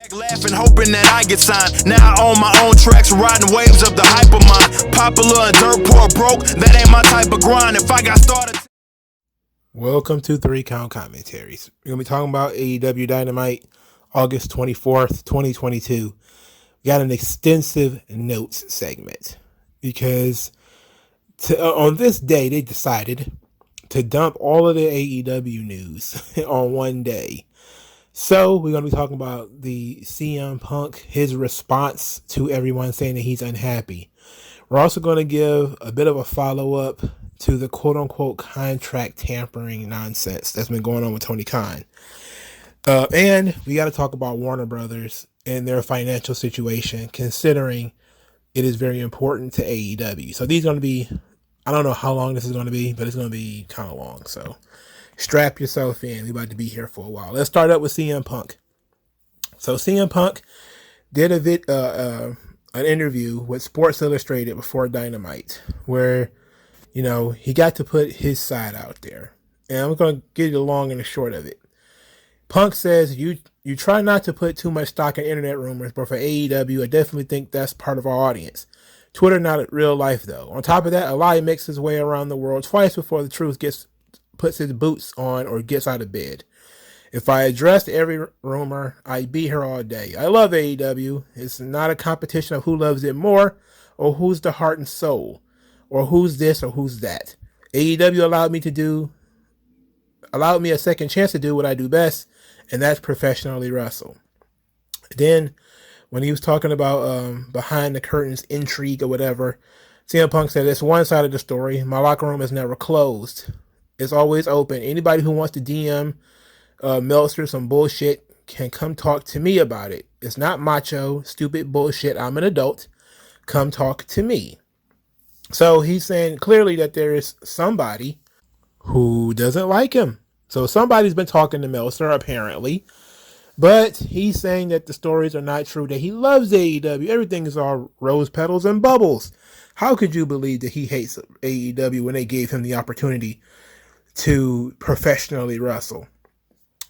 Laughing, hoping that I get signed. Now I own my own tracks, riding waves of the hypermind. Popular and dirt poor broke, that ain't my type of grind. If I got started. Welcome to 3 Count Commentaries. We're going to be talking about AEW Dynamite, August 24th, 2022. We got an extensive notes segment because on this day they decided to dump all of the AEW news on one day. So we're going to be talking about the CM Punk, his response to everyone saying that he's unhappy. We're also going to give a bit of a follow-up to the quote-unquote contract tampering nonsense that's been going on with Tony Khan. And we got to talk about Warner Brothers and their financial situation, considering it is very important to AEW. So these are going to be, I don't know how long this is going to be, but it's going to be kind of long. So strap yourself in. We're about to be here for a while. Let's start up with CM Punk. So CM Punk did an interview with Sports Illustrated before Dynamite, where, you know, he got to put his side out there. And I'm going to get you the long and the short of it. Punk says, you try not to put too much stock in internet rumors, but for AEW, I definitely think that's part of our audience. Twitter, not real life, though. On top of that, a lie makes his way around the world twice before the truth puts his boots on or gets out of bed. If I addressed every rumor, I'd be here all day. I love AEW. It's not a competition of who loves it more or who's the heart and soul or who's this or who's that. AEW allowed me a second chance to do what I do best, and that's professionally wrestle. Then when he was talking about behind the curtains intrigue or whatever, CM Punk said, it's one side of the story. My locker room is never closed. It's always open. Anybody who wants to DM Meltzer some bullshit can come talk to me about it. It's not macho, stupid bullshit. I'm an adult. Come talk to me. So he's saying clearly that there is somebody who doesn't like him. So somebody's been talking to Meltzer, apparently. But he's saying that the stories are not true, that he loves AEW. Everything is all rose petals and bubbles. How could you believe that he hates AEW when they gave him the opportunity to professionally wrestle?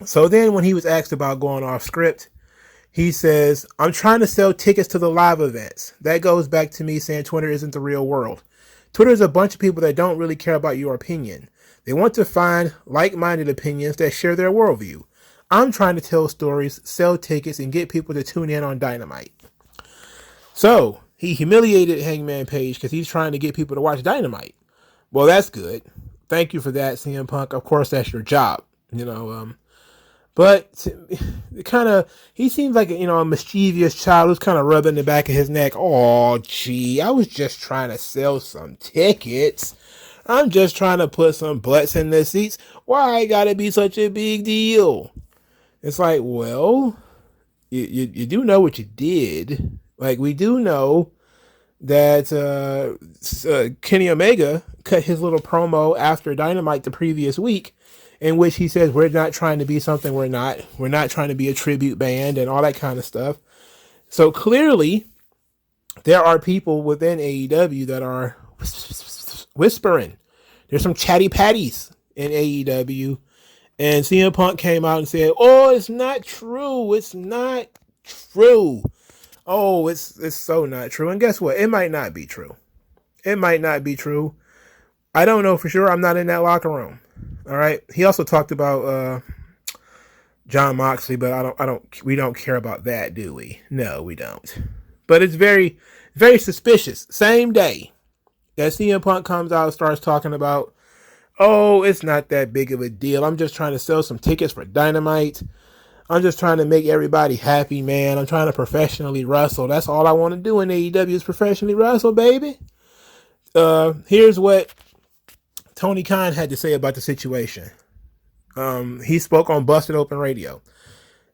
So then when he was asked about going off script, he says, I'm trying to sell tickets to the live events. That goes back to me saying Twitter isn't the real world. Twitter is a bunch of people that don't really care about your opinion. They want to find like-minded opinions that share their worldview. I'm trying to tell stories, sell tickets, and get people to tune in on Dynamite. So he humiliated Hangman Page because he's trying to get people to watch Dynamite. Well, that's good. Thank you for that, CM Punk. Of course, that's your job, you know. But he seems like, you know, a mischievous child who's kind of rubbing the back of his neck. Oh, gee, I was just trying to sell some tickets. I'm just trying to put some butts in the seats. Why I gotta be such a big deal? It's like, well, you do know what you did. Like, we do know that Kenny Omega cut his little promo after Dynamite the previous week, in which he says we're not trying to be something we're not. We're not trying to be a tribute band and all that kind of stuff. So clearly, there are people within AEW that are whispering. There's some chatty patties in AEW. And CM Punk came out and said, oh, it's not true. It's not true. Oh, it's so not true. And guess what? It might not be true. It might not be true. I don't know for sure. I'm not in that locker room. All right. He also talked about John Moxley, but we don't care about that, do we? No, we don't. But it's very, very suspicious. Same day that CM Punk comes out and starts talking about, oh, it's not that big of a deal. I'm just trying to sell some tickets for Dynamite. I'm just trying to make everybody happy, man. I'm trying to professionally wrestle. That's all I want to do in AEW is professionally wrestle, baby. Here's what Tony Khan had to say about the situation. He spoke on Busted Open Radio.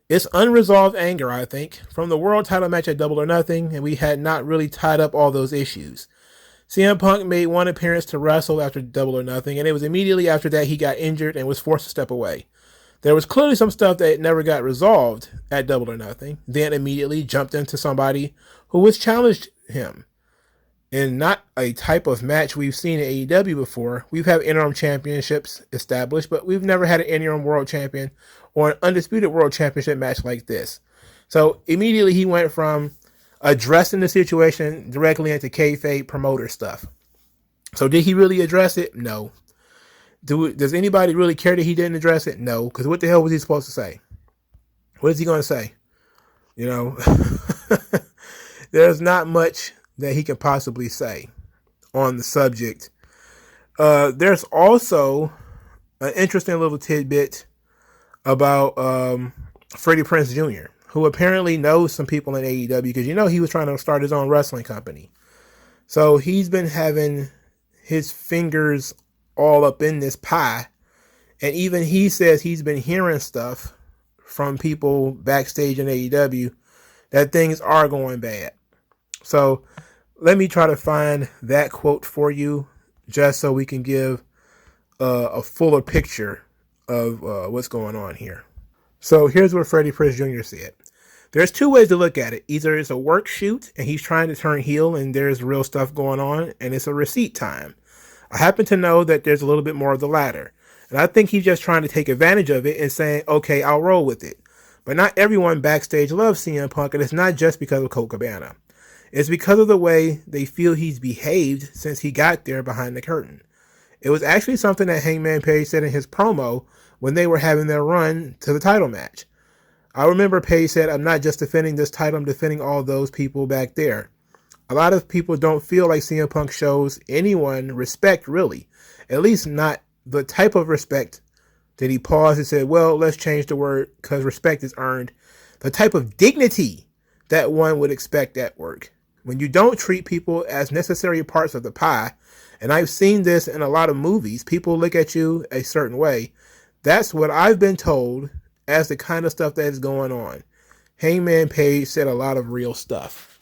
It's unresolved anger, I think, from the world title match at Double or Nothing, and we had not really tied up all those issues. CM Punk made one appearance to wrestle after Double or Nothing, and it was immediately after that he got injured and was forced to step away. There was clearly some stuff that never got resolved at Double or Nothing, then immediately jumped into somebody who was challenged him. In not a type of match we've seen in AEW before. We've had interim championships established, but we've never had an interim world champion or an undisputed world championship match like this. So immediately he went from addressing the situation directly into kayfabe promoter stuff. So did he really address it? No. Does anybody really care that he didn't address it? No. Because what the hell was he supposed to say? What is he going to say? You know, there's not much that he can possibly say on the subject. There's also an interesting little tidbit about Freddie Prinze Jr., who apparently knows some people in AEW because, you know, he was trying to start his own wrestling company. So he's been having his fingers all up in this pie. And even he says he's been hearing stuff from people backstage in AEW that things are going bad. So let me try to find that quote for you just so we can give a fuller picture of what's going on here. So here's what Freddie Prinze Jr. said. There's two ways to look at it. Either it's a work shoot and he's trying to turn heel and there's real stuff going on and it's a receipt time. I happen to know that there's a little bit more of the latter. And I think he's just trying to take advantage of it and saying, okay, I'll roll with it. But not everyone backstage loves CM Punk, and it's not just because of Colt Cabana. It's because of the way they feel he's behaved since he got there behind the curtain. It was actually something that Hangman Page said in his promo when they were having their run to the title match. I remember Page said, I'm not just defending this title, I'm defending all those people back there. A lot of people don't feel like CM Punk shows anyone respect, really. At least not the type of respect that he paused and said, well, let's change the word because respect is earned. The type of dignity that one would expect at work. When you don't treat people as necessary parts of the pie, and I've seen this in a lot of movies, people look at you a certain way. That's what I've been told as the kind of stuff that is going on. Hangman Page said a lot of real stuff.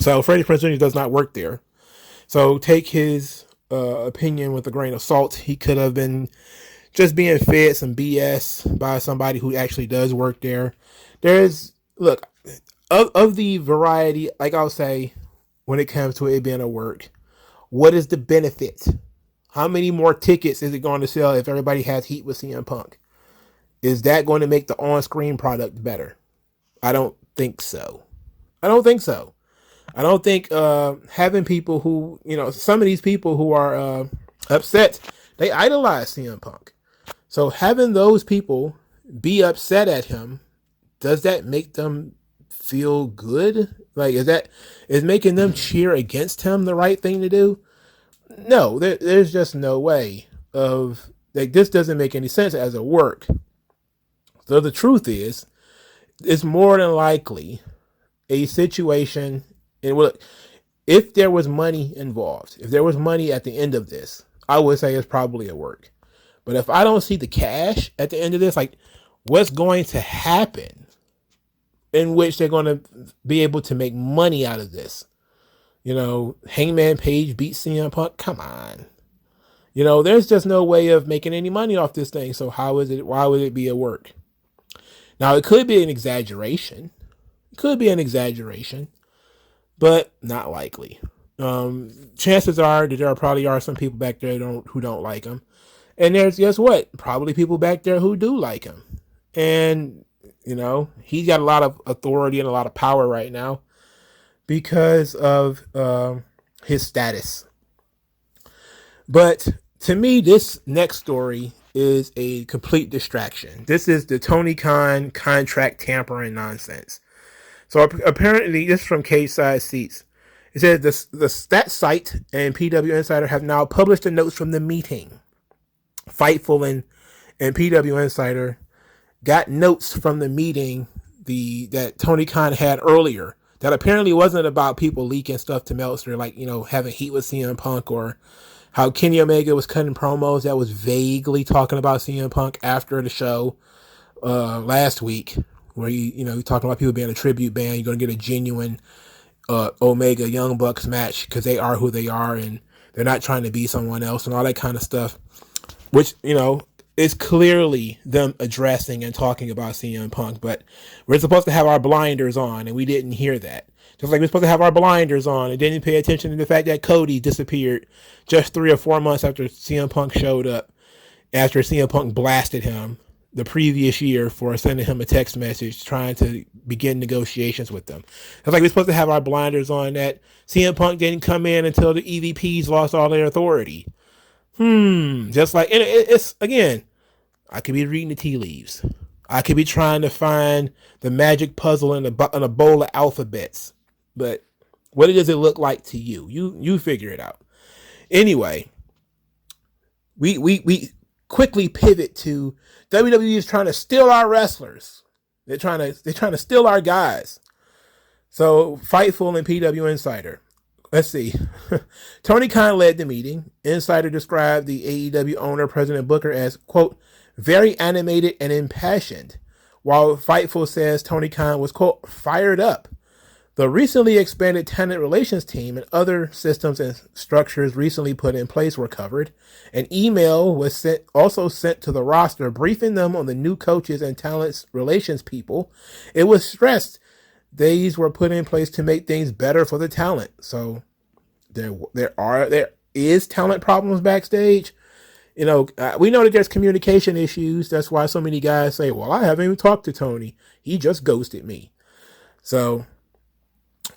So Freddie Prinze Jr. does not work there. So take his opinion with a grain of salt. He could have been just being fed some BS by somebody who actually does work there. Look, of the variety, like I'll say, when it comes to it being a work, what is the benefit? How many more tickets is it going to sell if everybody has heat with CM Punk? Is that going to make the on-screen product better? I don't think so. I don't think having people who, some of these people who are upset, they idolize CM Punk. So having those people be upset at him, does that make them feel good? Like, is making them cheer against him the right thing to do? No, there's just no way of, like, this doesn't make any sense as a work. So the truth is, it's more than likely a situation, and look, if there was money involved, if there was money at the end of this, I would say it's probably a work. But if I don't see the cash at the end of this, like, what's going to happen in which they're going to be able to make money out of this? Hangman Page beat CM Punk. Come on. There's just no way of making any money off this thing. So why would it be a work? Now, it could be an exaggeration. But not likely. Chances are that there probably are some people back there who don't like him. And there's, guess what? Probably people back there who do like him. And, he's got a lot of authority and a lot of power right now because of his status. But to me, this next story is a complete distraction. This is the Tony Khan contract tampering nonsense. So apparently, this is from Cage Side Seats. It says the stat site and PW Insider have now published the notes from the meeting. Fightful and PW Insider got notes from the meeting that Tony Khan had earlier that apparently wasn't about people leaking stuff to Meltzer, like, having heat with CM Punk, or how Kenny Omega was cutting promos that was vaguely talking about CM Punk after the show last week, where you're talking about people being a tribute band. You're going to get a genuine Omega Young Bucks match because they are who they are and they're not trying to be someone else and all that kind of stuff, which, is clearly them addressing and talking about CM Punk. But we're supposed to have our blinders on, and we didn't hear that. Just like we're supposed to have our blinders on and didn't pay attention to the fact that Cody disappeared just 3 or 4 months after CM Punk showed up, after CM Punk blasted him. the previous year for sending him a text message trying to begin negotiations with them. It's like we're supposed to have our blinders on that CM Punk didn't come in until the EVPs lost all their authority. Just like, and it's, again, I could be reading the tea leaves. I could be trying to find the magic puzzle in a bowl of alphabets. But what does it look like to you? You figure it out. Anyway, we quickly pivot to WWE is trying to steal our wrestlers. They're trying to steal our guys. So Fightful and PW Insider. Let's see. Tony Khan led the meeting. Insider described the AEW owner, President Booker, as, quote, very animated and impassioned, while Fightful says Tony Khan was, quote, fired up. The recently expanded talent relations team and other systems and structures recently put in place were covered. An email was also sent to the roster briefing them on the new coaches and talent relations people. It was stressed these were put in place to make things better for the talent. So there is talent problems backstage. We know that there's communication issues. That's why so many guys say, well, I haven't even talked to Tony. He just ghosted me. So,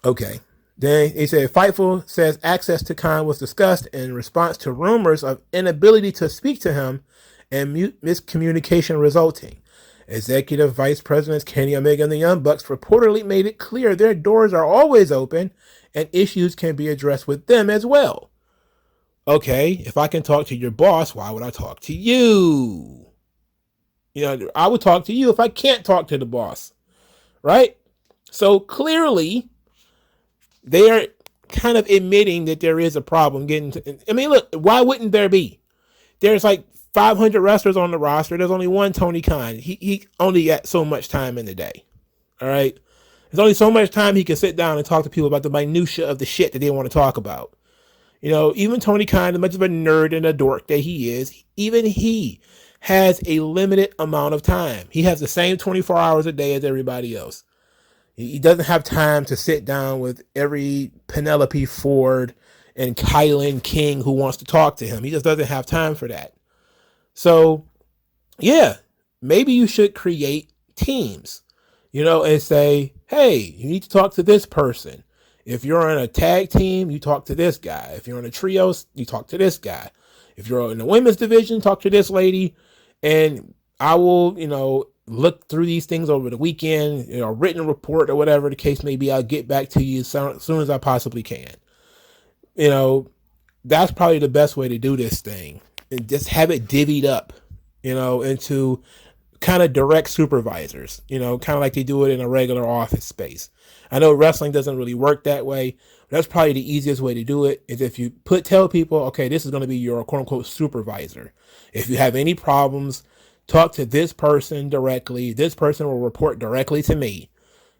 okay. Then he said, Fightful says access to Khan was discussed in response to rumors of inability to speak to him and miscommunication resulting. Executive Vice Presidents Kenny Omega and the Young Bucks reportedly made it clear their doors are always open and issues can be addressed with them as well. Okay, if I can talk to your boss, why would I talk to you? I would talk to you if I can't talk to the boss, right? So clearly, they are kind of admitting that there is a problem look, why wouldn't there be? There's like 500 wrestlers on the roster. There's only one Tony Khan. He only got so much time in the day. All right. There's only so much time he can sit down and talk to people about the minutia of the shit that they want to talk about. Even Tony Khan, as much of a nerd and a dork that he is, even he has a limited amount of time. He has the same 24 hours a day as everybody else. He doesn't have time to sit down with every Penelope Ford and Kylan King who wants to talk to him. He just doesn't have time for that. So, yeah, maybe you should create teams, and say, hey, you need to talk to this person. If you're in a tag team, you talk to this guy. If you're in a trios, you talk to this guy. If you're in the women's division, talk to this lady. And I will, look through these things over the weekend, written report or whatever the case may be. I'll get back to you as soon as I possibly can. That's probably the best way to do this thing. And just have it divvied up, into kind of direct supervisors, kind of like they do it in a regular office space. I know wrestling doesn't really work that way. But that's probably the easiest way to do it is if you tell people, okay, this is going to be your quote unquote supervisor. If you have any problems, talk to this person directly. This person will report directly to me.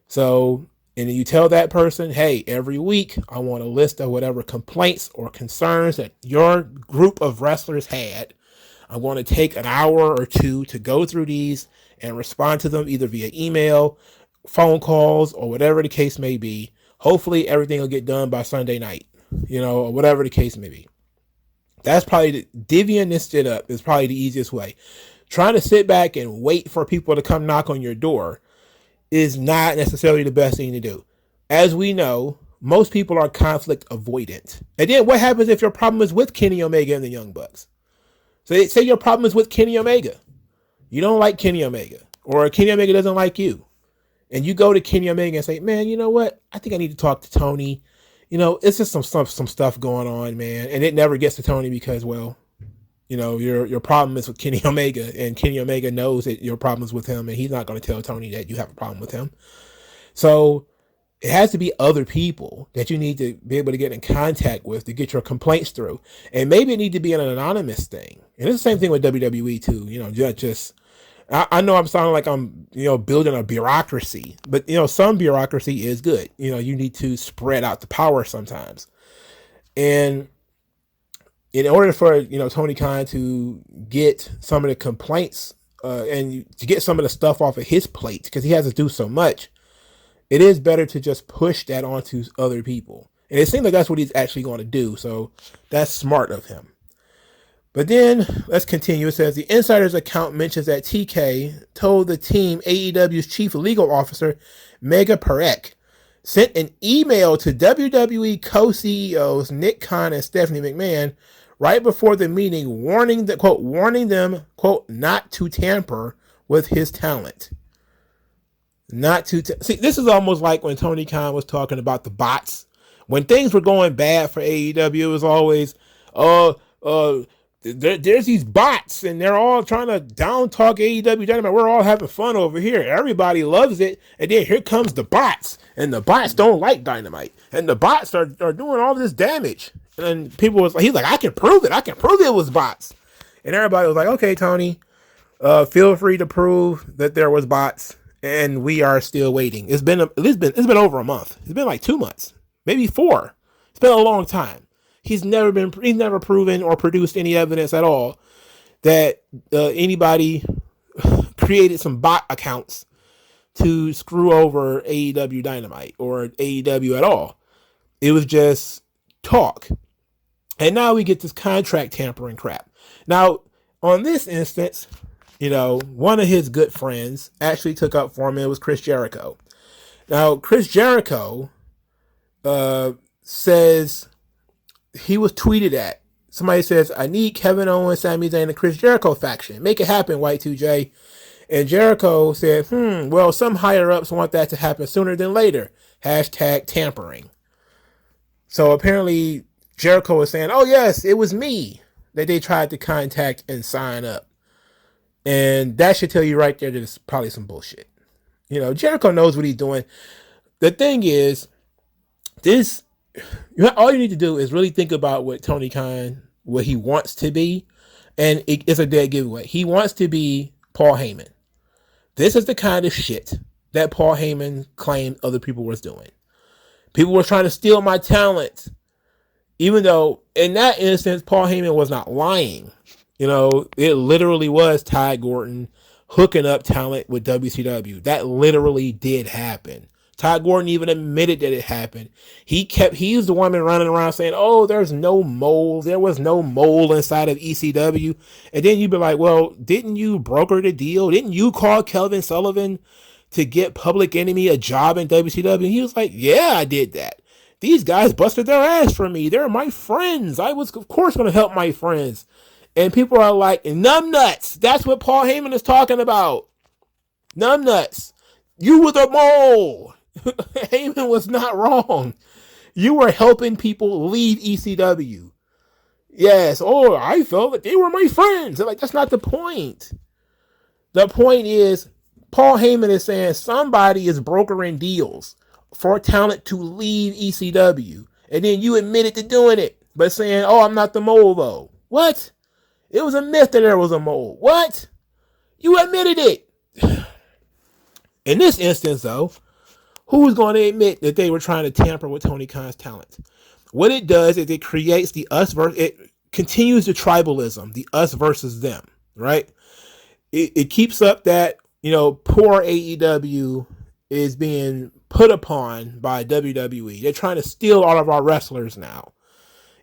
So, and then you tell that person, hey, every week I want a list of whatever complaints or concerns that your group of wrestlers had. I'm going to take an hour or two to go through these and respond to them either via email, phone calls, or whatever the case may be. Hopefully everything will get done by Sunday night, or whatever the case may be. That's probably divvying this shit up is probably the easiest way. Trying to sit back and wait for people to come knock on your door is not necessarily the best thing to do. As we know, most people are conflict avoidant. And then what happens if your problem is with Kenny Omega and the Young Bucks? So say your problem is with Kenny Omega. You don't like Kenny Omega, or Kenny Omega doesn't like you. And you go to Kenny Omega and say, man, you know what? I think I need to talk to Tony. It's just some stuff going on, man. And it never gets to Tony because, well, your problem is with Kenny Omega, and Kenny Omega knows that your problem is with him, and he's not going to tell Tony that you have a problem with him. So it has to be other people that you need to be able to get in contact with to get your complaints through. And maybe it need to be an anonymous thing. And it's the same thing with WWE too. I know I'm sounding like I'm, building a bureaucracy, but some bureaucracy is good. You need to spread out the power sometimes. And in order for, Tony Khan to get some of the complaints and to get some of the stuff off of his plate, because he has to do so much, it is better to just push that onto other people. And it seems like that's what he's actually going to do. So that's smart of him. But then, let's continue. It says, the insider's account mentions that TK told the team AEW's chief legal officer, Mega Perek, sent an email to WWE co-CEOs Nick Khan and Stephanie McMahon right before the meeting, warning them, quote, not to tamper with his talent. See, this is almost like when Tony Khan was talking about the bots. When things were going bad for AEW, it was always, there's these bots and they're all trying to down talk AEW Dynamite. We're all having fun over here. Everybody loves it. And then here comes the bots, and the bots don't like Dynamite, and the bots are doing all this damage. And people was like, he's like, I can prove it. It was bots. And everybody was like, okay, Tony, feel free to prove that there was bots. And we are still waiting. It's been over a month. It's been like 2 months, maybe 4. It's been a long time. He's never proven or produced any evidence at all that anybody created some bot accounts to screw over AEW Dynamite or AEW at all. It was just talk. And now we get this contract tampering crap. Now, on this instance, one of his good friends actually took up for him. It was Chris Jericho. Now, Chris Jericho says he was tweeted at. Somebody says, I need Kevin Owens, Sami Zayn, and Chris Jericho faction. Make it happen, Y2J. And Jericho said, well, some higher ups want that to happen sooner than later. Hashtag tampering. So apparently Jericho was saying, oh yes, it was me that they tried to contact and sign up. And that should tell you right there that it's probably some bullshit. Jericho knows what he's doing. The thing is, all you need to do is really think about what Tony Khan, what he wants to be, and it's a dead giveaway. He wants to be Paul Heyman. This is the kind of shit that Paul Heyman claimed other people was doing. People were trying to steal my talent, even though in that instance, Paul Heyman was not lying. It literally was Ty Gordon hooking up talent with WCW. That literally did happen. Ty Gordon even admitted that it happened. He's the one running around saying, oh, there's no mole. There was no mole inside of ECW. And then you'd be like, well, didn't you broker the deal? Didn't you call Kelvin Sullivan to get Public Enemy a job in WCW? And he was like, yeah, I did that. These guys busted their ass for me. They're my friends. I was, of course, going to help my friends. And people are like, numbnuts. That's what Paul Heyman is talking about. Numbnuts. You were the mole. Heyman was not wrong. You were helping people leave ECW. Yes. Oh, I felt that they were my friends. Like, that's not the point. The point is, Paul Heyman is saying somebody is brokering deals for talent to leave ECW. And then you admitted to doing it, but saying, oh, I'm not the mole, though. What? It was a myth that there was a mole. What? You admitted it. In this instance, though, who's going to admit that they were trying to tamper with Tony Khan's talent? What it does is it creates the us versus, it continues the tribalism, the us versus them, right? It keeps up that, poor AEW is being put upon by WWE. They're trying to steal all of our wrestlers now,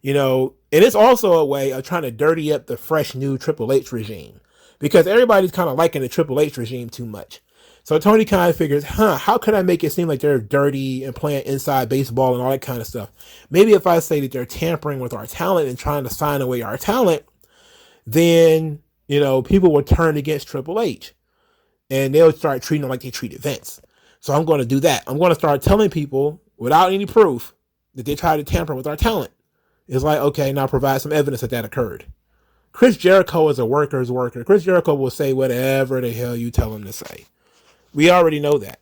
and it's also a way of trying to dirty up the fresh new Triple H regime, because everybody's kind of liking the Triple H regime too much. So Tony Khan figures, how could I make it seem like they're dirty and playing inside baseball and all that kind of stuff? Maybe if I say that they're tampering with our talent and trying to sign away our talent, then, people will turn against Triple H and they'll start treating them like they treated Vince. So I'm going to do that. I'm going to start telling people without any proof that they tried to tamper with our talent. It's like, okay, now provide some evidence that occurred. Chris Jericho is a worker's worker. Chris Jericho will say whatever the hell you tell him to say. We already know that.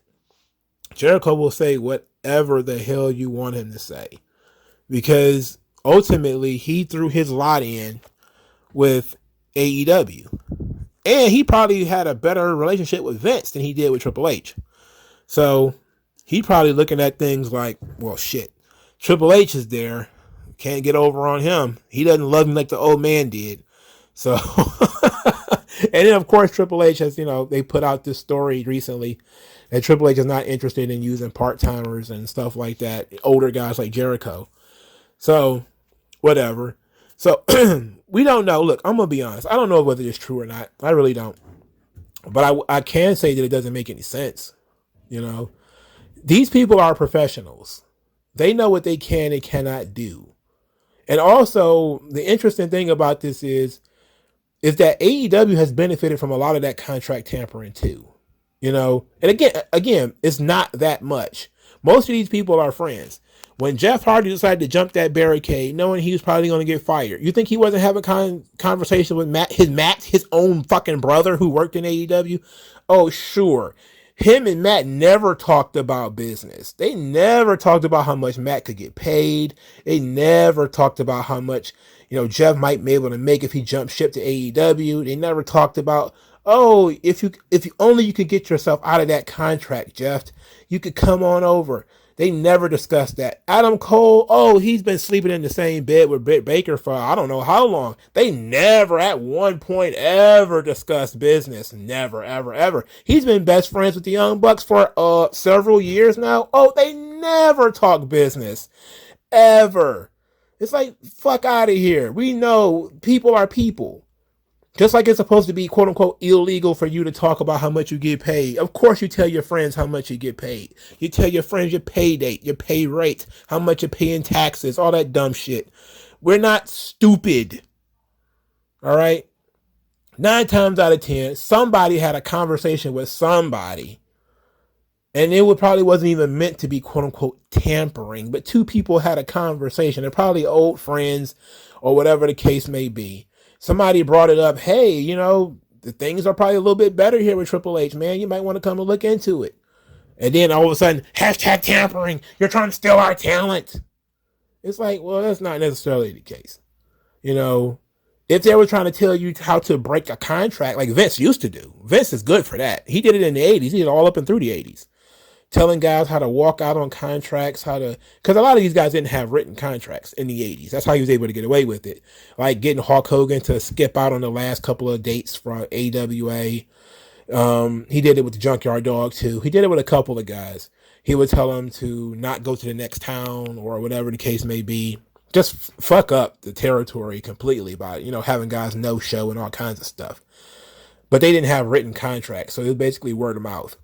Jericho will say whatever the hell you want him to say, because ultimately he threw his lot in with AEW, and he probably had a better relationship with Vince than he did with Triple H. So he probably looking at things like, well, shit, Triple H is there. Can't get over on him. He doesn't love me like the old man did. So, and then of course Triple H has, they put out this story recently that Triple H is not interested in using part-timers and stuff like that, older guys like Jericho. So, whatever. So we don't know. Look, I'm gonna be honest. I don't know whether it's true or not. I really don't. But I can say that it doesn't make any sense. You know, these people are professionals. They know what they can and cannot do. And also, the interesting thing about this is that AEW has benefited from a lot of that contract tampering too. You know, and again, it's not that much. Most of these people are friends. When Jeff Hardy decided to jump that barricade, knowing he was probably going to get fired, you think he wasn't having conversation with his own fucking brother who worked in AEW? Oh, sure. Him and Matt never talked about business. They never talked about how much Matt could get paid. They never talked about how much, Jeff might be able to make if he jumped ship to AEW. They never talked about, oh, if you only you could get yourself out of that contract, Jeff, you could come on over. They never discussed that. Adam Cole, oh, he's been sleeping in the same bed with Britt Baker for I don't know how long. They never at one point ever discussed business. Never, ever, ever. He's been best friends with the Young Bucks for several years now. Oh, they never talk business. Ever. It's like, fuck out of here. We know people are people. Just like it's supposed to be, quote unquote, illegal for you to talk about how much you get paid. Of course, you tell your friends how much you get paid. You tell your friends your pay date, your pay rate, how much you're paying taxes, all that dumb shit. We're not stupid. All right? 9 times out of 10, somebody had a conversation with somebody. And it probably wasn't even meant to be, quote unquote, tampering. But 2 people had a conversation. They're probably old friends or whatever the case may be. Somebody brought it up. Hey, the things are probably a little bit better here with Triple H, man. You might want to come and look into it. And then all of a sudden, hashtag tampering. You're trying to steal our talent. It's like, well, that's not necessarily the case. If they were trying to tell you how to break a contract like Vince used to do, Vince is good for that. He did it in the 80s. He did it all up and through the 80s. Telling guys how to walk out on contracts, because a lot of these guys didn't have written contracts in the 80s. That's how he was able to get away with it. Like getting Hulk Hogan to skip out on the last couple of dates from AWA. He did it with the Junkyard Dog too. He did it with a couple of guys. He would tell them to not go to the next town or whatever the case may be. Just fuck up the territory completely by, having guys no show and all kinds of stuff. But they didn't have written contracts. So it was basically word of mouth.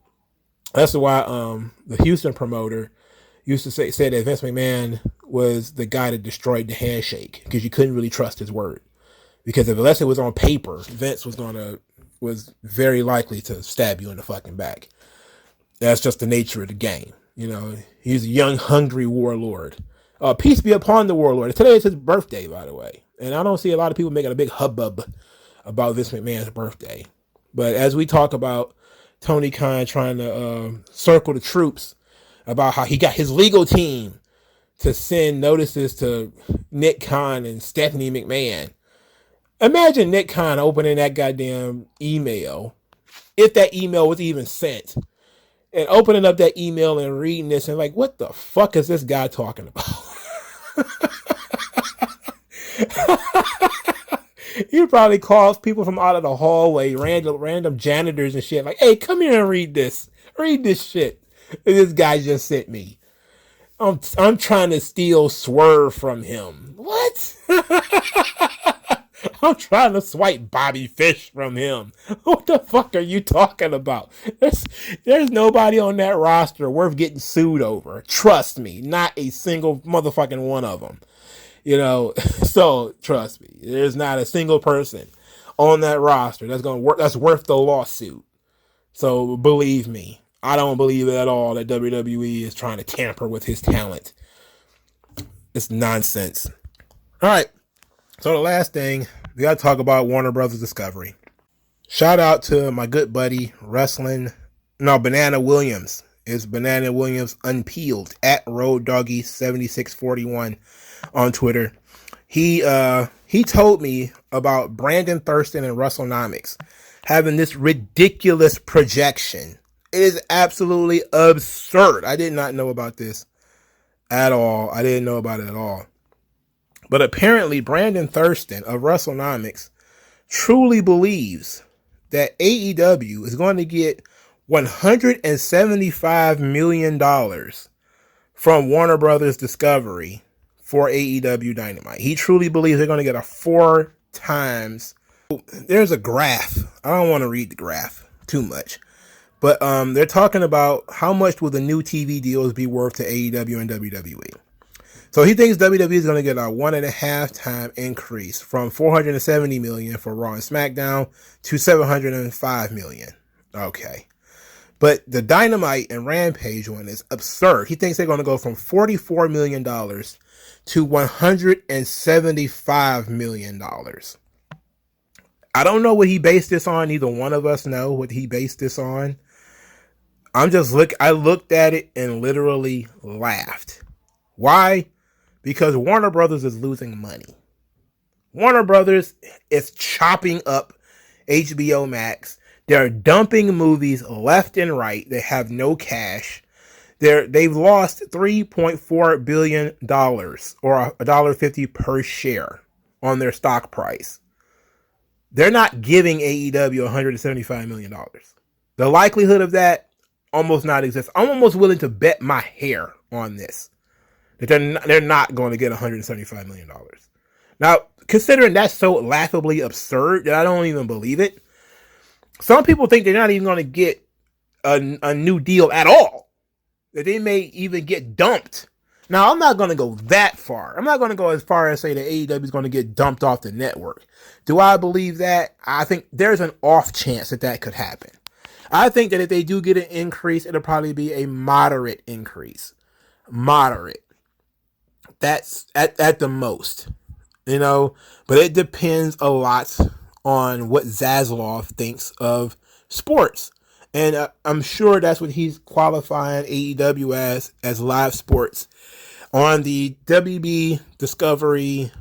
That's why the Houston promoter used to say that Vince McMahon was the guy that destroyed the handshake because you couldn't really trust his word. Because unless it was on paper, Vince was very likely to stab you in the fucking back. That's just the nature of the game. He's a young, hungry warlord. Peace be upon the warlord. Today is his birthday, by the way. And I don't see a lot of people making a big hubbub about Vince McMahon's birthday. But as we talk about Tony Khan trying to circle the troops about how he got his legal team to send notices to Nick Khan and Stephanie McMahon. Imagine Nick Khan opening that goddamn email, if that email was even sent, and opening up that email and reading this and like, what the fuck is this guy talking about? He probably calls people from out of the hallway, random janitors and shit. Like, hey, come here and read this. Read this shit. And this guy just sent me. I'm trying to steal Swerve from him. What? I'm trying to swipe Bobby Fish from him. What the fuck are you talking about? There's nobody on that roster worth getting sued over. Trust me, not a single motherfucking one of them. So trust me, there's not a single person on that roster that's worth the lawsuit. So believe me, I don't believe at all that WWE is trying to tamper with his talent. It's nonsense. All right. So the last thing, we got to talk about Warner Brothers Discovery. Shout out to my good buddy, Banana Williams. It's Banana Williams Unpeeled at Road Doggy 7641 on Twitter. He told me about Brandon Thurston and WrestleNomics having this ridiculous projection. It is absolutely absurd. I did not know about this at all. I didn't know about it at all. But apparently Brandon Thurston of WrestleNomics truly believes that AEW is going to get $175 million from Warner Brothers Discovery for AEW Dynamite. He truly believes they're going to get a 4 times. There's a graph. I don't want to read the graph too much, but they're talking about how much will the new TV deals be worth to AEW and WWE. So he thinks WWE is going to get a 1.5 time increase from $470 million for Raw and SmackDown to $705 million. Okay. But the Dynamite and Rampage one is absurd. He thinks they're going to go from $44 million to $175 million. I don't know what he based this on. Neither one of us know what he based this on. I looked at it and literally laughed. Why? Because Warner Brothers is losing money. Warner Brothers is chopping up HBO Max. They're dumping movies left and right. They have no cash. They've lost $3.4 billion or $1.50 per share on their stock price. They're not giving AEW $175 million. The likelihood of that almost not exists. I'm almost willing to bet my hair on this, that they're not going to get $175 million. Now, considering that's so laughably absurd that I don't even believe it, some people think they're not even going to get a new deal at all, that they may even get dumped. Now, I'm not going to go that far. I'm not going to go as far as say that AEW is going to get dumped off the network. Do I believe that? I think there's an off chance that could happen. I think that if they do get an increase, it'll probably be a moderate increase. Moderate. That's at the most, but it depends a lot on what Zaslav thinks of sports. And I'm sure that's what he's qualifying AEW as live sports. On the WB Discovery,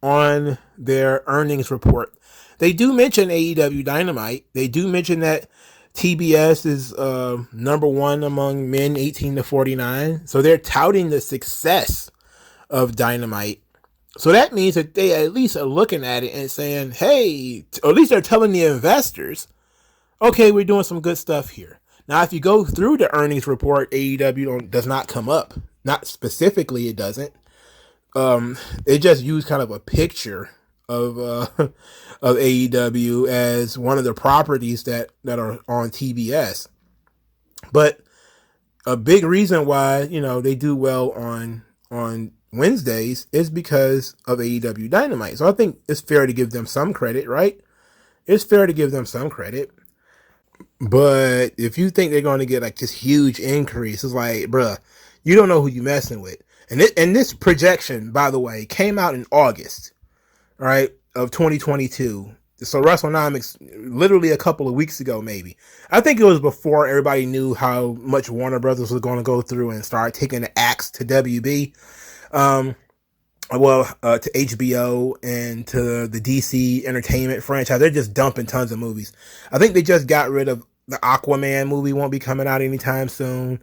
on their earnings report, they do mention AEW Dynamite. They do mention that TBS is number one among men 18 to 49. So they're touting the success of Dynamite. So that means that they at least are looking at it and saying, hey, or at least they're telling the investors, okay, we're doing some good stuff here. Now, if you go through the earnings report, AEW does not come up. Not specifically, it doesn't. They just use kind of a picture of AEW as one of the properties that are on TBS. But a big reason why, they do well on Wednesdays is because of AEW Dynamite. So I think it's fair to give them some credit, right? It's fair to give them some credit. But if you think they're going to get like this huge increase, it's like, bruh, you don't know who you're messing with. And this projection, by the way, came out in August, right, of 2022. So WrestleNomics, literally a couple of weeks ago, maybe. I think it was before everybody knew how much Warner Brothers was going to go through and start taking the axe to WB. To HBO and to the DC Entertainment franchise. They're just dumping tons of movies. I think they just got rid of the Aquaman movie, won't be coming out anytime soon.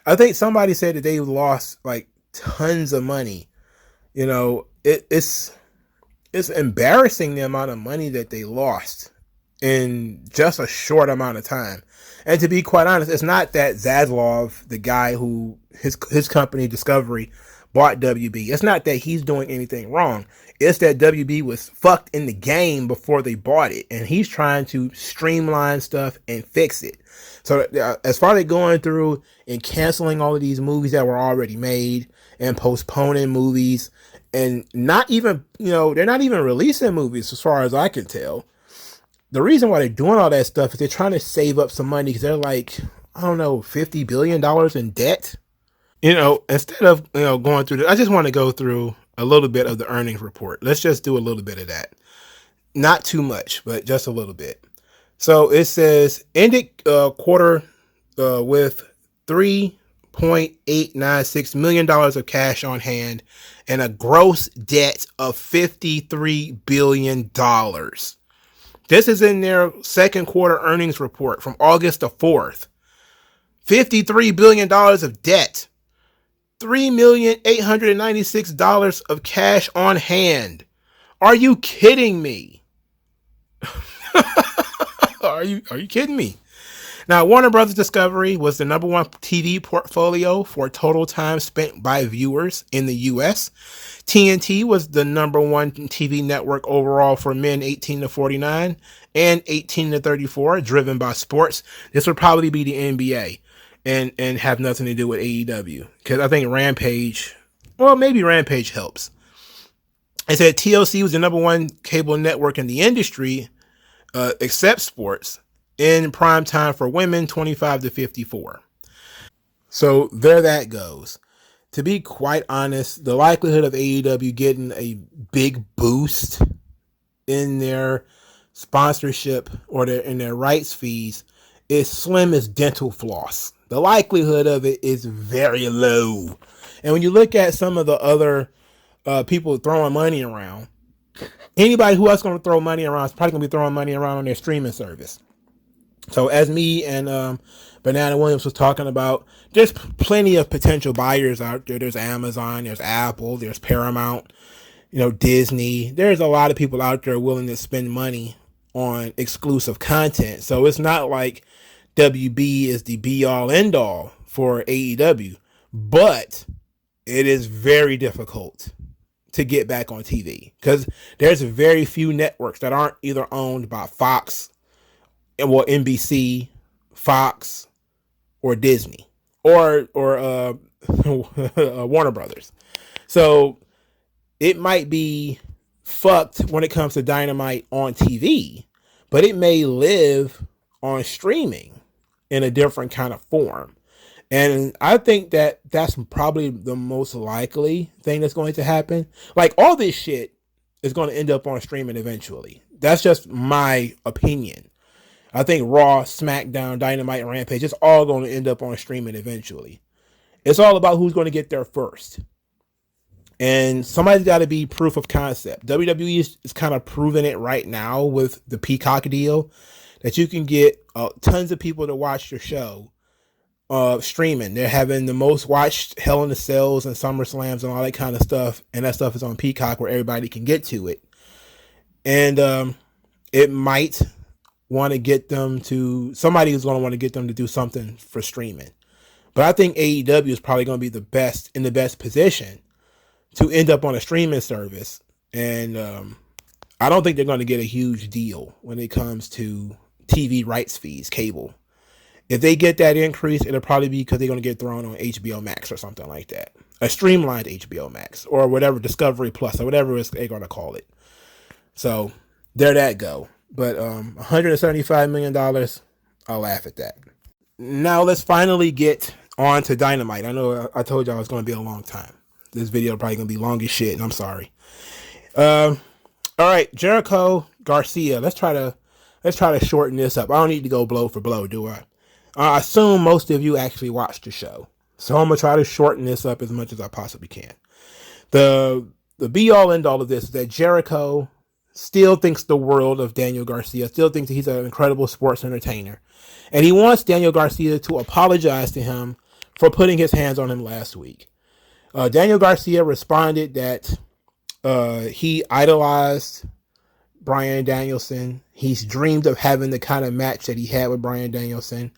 I think somebody said that they lost like tons of money. It's embarrassing the amount of money that they lost in just a short amount of time. And to be quite honest, it's not that Zaslav, the guy who his company Discovery bought WB. It's not that he's doing anything wrong. It's that WB was fucked in the game before they bought it, and he's trying to streamline stuff and fix it. So as far as going through and canceling all of these movies that were already made and postponing movies, and not even, they're not even releasing movies as far as I can tell. The reason why they're doing all that stuff is they're trying to save up some money because they're like, I don't know, $50 billion in debt. Instead of, going through this, I just want to go through a little bit of the earnings report. Let's just do a little bit of that. Not too much, but just a little bit. So it says, ended quarter with $3.896 million of cash on hand and a gross debt of $53 billion. This is in their second quarter earnings report from August the 4th. $53 billion of debt. $3,896 of cash on hand. Are you kidding me? Are you kidding me? Now, Warner Brothers Discovery was the number one TV portfolio for total time spent by viewers in the U.S. TNT was the number one TV network overall for men 18 to 49 and 18 to 34, driven by sports. This would probably be the NBA and have nothing to do with AEW, because I think Rampage, well, maybe Rampage helps. It said TLC was the number one cable network in the industry, except sports, in prime time for women 25 to 54. So there that goes. To be quite honest, the likelihood of AEW getting a big boost in their sponsorship or in their rights fees is slim as dental floss. The likelihood of it is very low. And when you look at some of the other people throwing money around, anybody who else going to throw money around is probably going to be throwing money around on their streaming service. So as me and Banana Williams was talking about, there's plenty of potential buyers out there. There's Amazon, there's Apple, there's Paramount, Disney. There's a lot of people out there willing to spend money on exclusive content. So it's not like WB is the be all end all for AEW, but it is very difficult to get back on TV because there's very few networks that aren't either owned by Fox, well, NBC, Fox, or Disney, or Warner Brothers. So it might be fucked when it comes to Dynamite on TV, but it may live on streaming in a different kind of form. And I think that that's probably the most likely thing that's going to happen. Like, all this shit is going to end up on streaming eventually. That's just my opinion. I think Raw, SmackDown, Dynamite, and Rampage, it's all going to end up on streaming eventually. It's all about who's going to get there first. And somebody's got to be proof of concept. WWE is kind of proving it right now with the Peacock deal, that you can get tons of people to watch your show streaming. They're having the most watched Hell in the Cells and SummerSlams and all that kind of stuff. And that stuff is on Peacock where everybody can get to it. And it might want to get them to, somebody is going to want to get them to do something for streaming. But I think AEW is probably going to be the best position to end up on a streaming service. And I don't think they're going to get a huge deal when it comes to TV rights fees, cable. If they get that increase, it'll probably be because they're going to get thrown on HBO Max or something like that. A streamlined HBO Max or whatever, Discovery Plus or whatever they're going to call it. So there that go. But $175 million, I'll laugh at that. Now let's finally get on to Dynamite. I know I told y'all it's going to be a long time. This video probably going to be long as shit, and I'm sorry. All right, Jericho Garcia. Let's try to shorten this up. I don't need to go blow for blow, do I? I assume most of you actually watched the show, so I'm gonna try to shorten this up as much as I possibly can. The be all end all of this is that Jericho still thinks the world of Daniel Garcia, still thinks that he's an incredible sports entertainer. And he wants Daniel Garcia to apologize to him for putting his hands on him last week. Daniel Garcia responded that he idolized Bryan Danielson. He's dreamed of having the kind of match that he had with Bryan Danielson.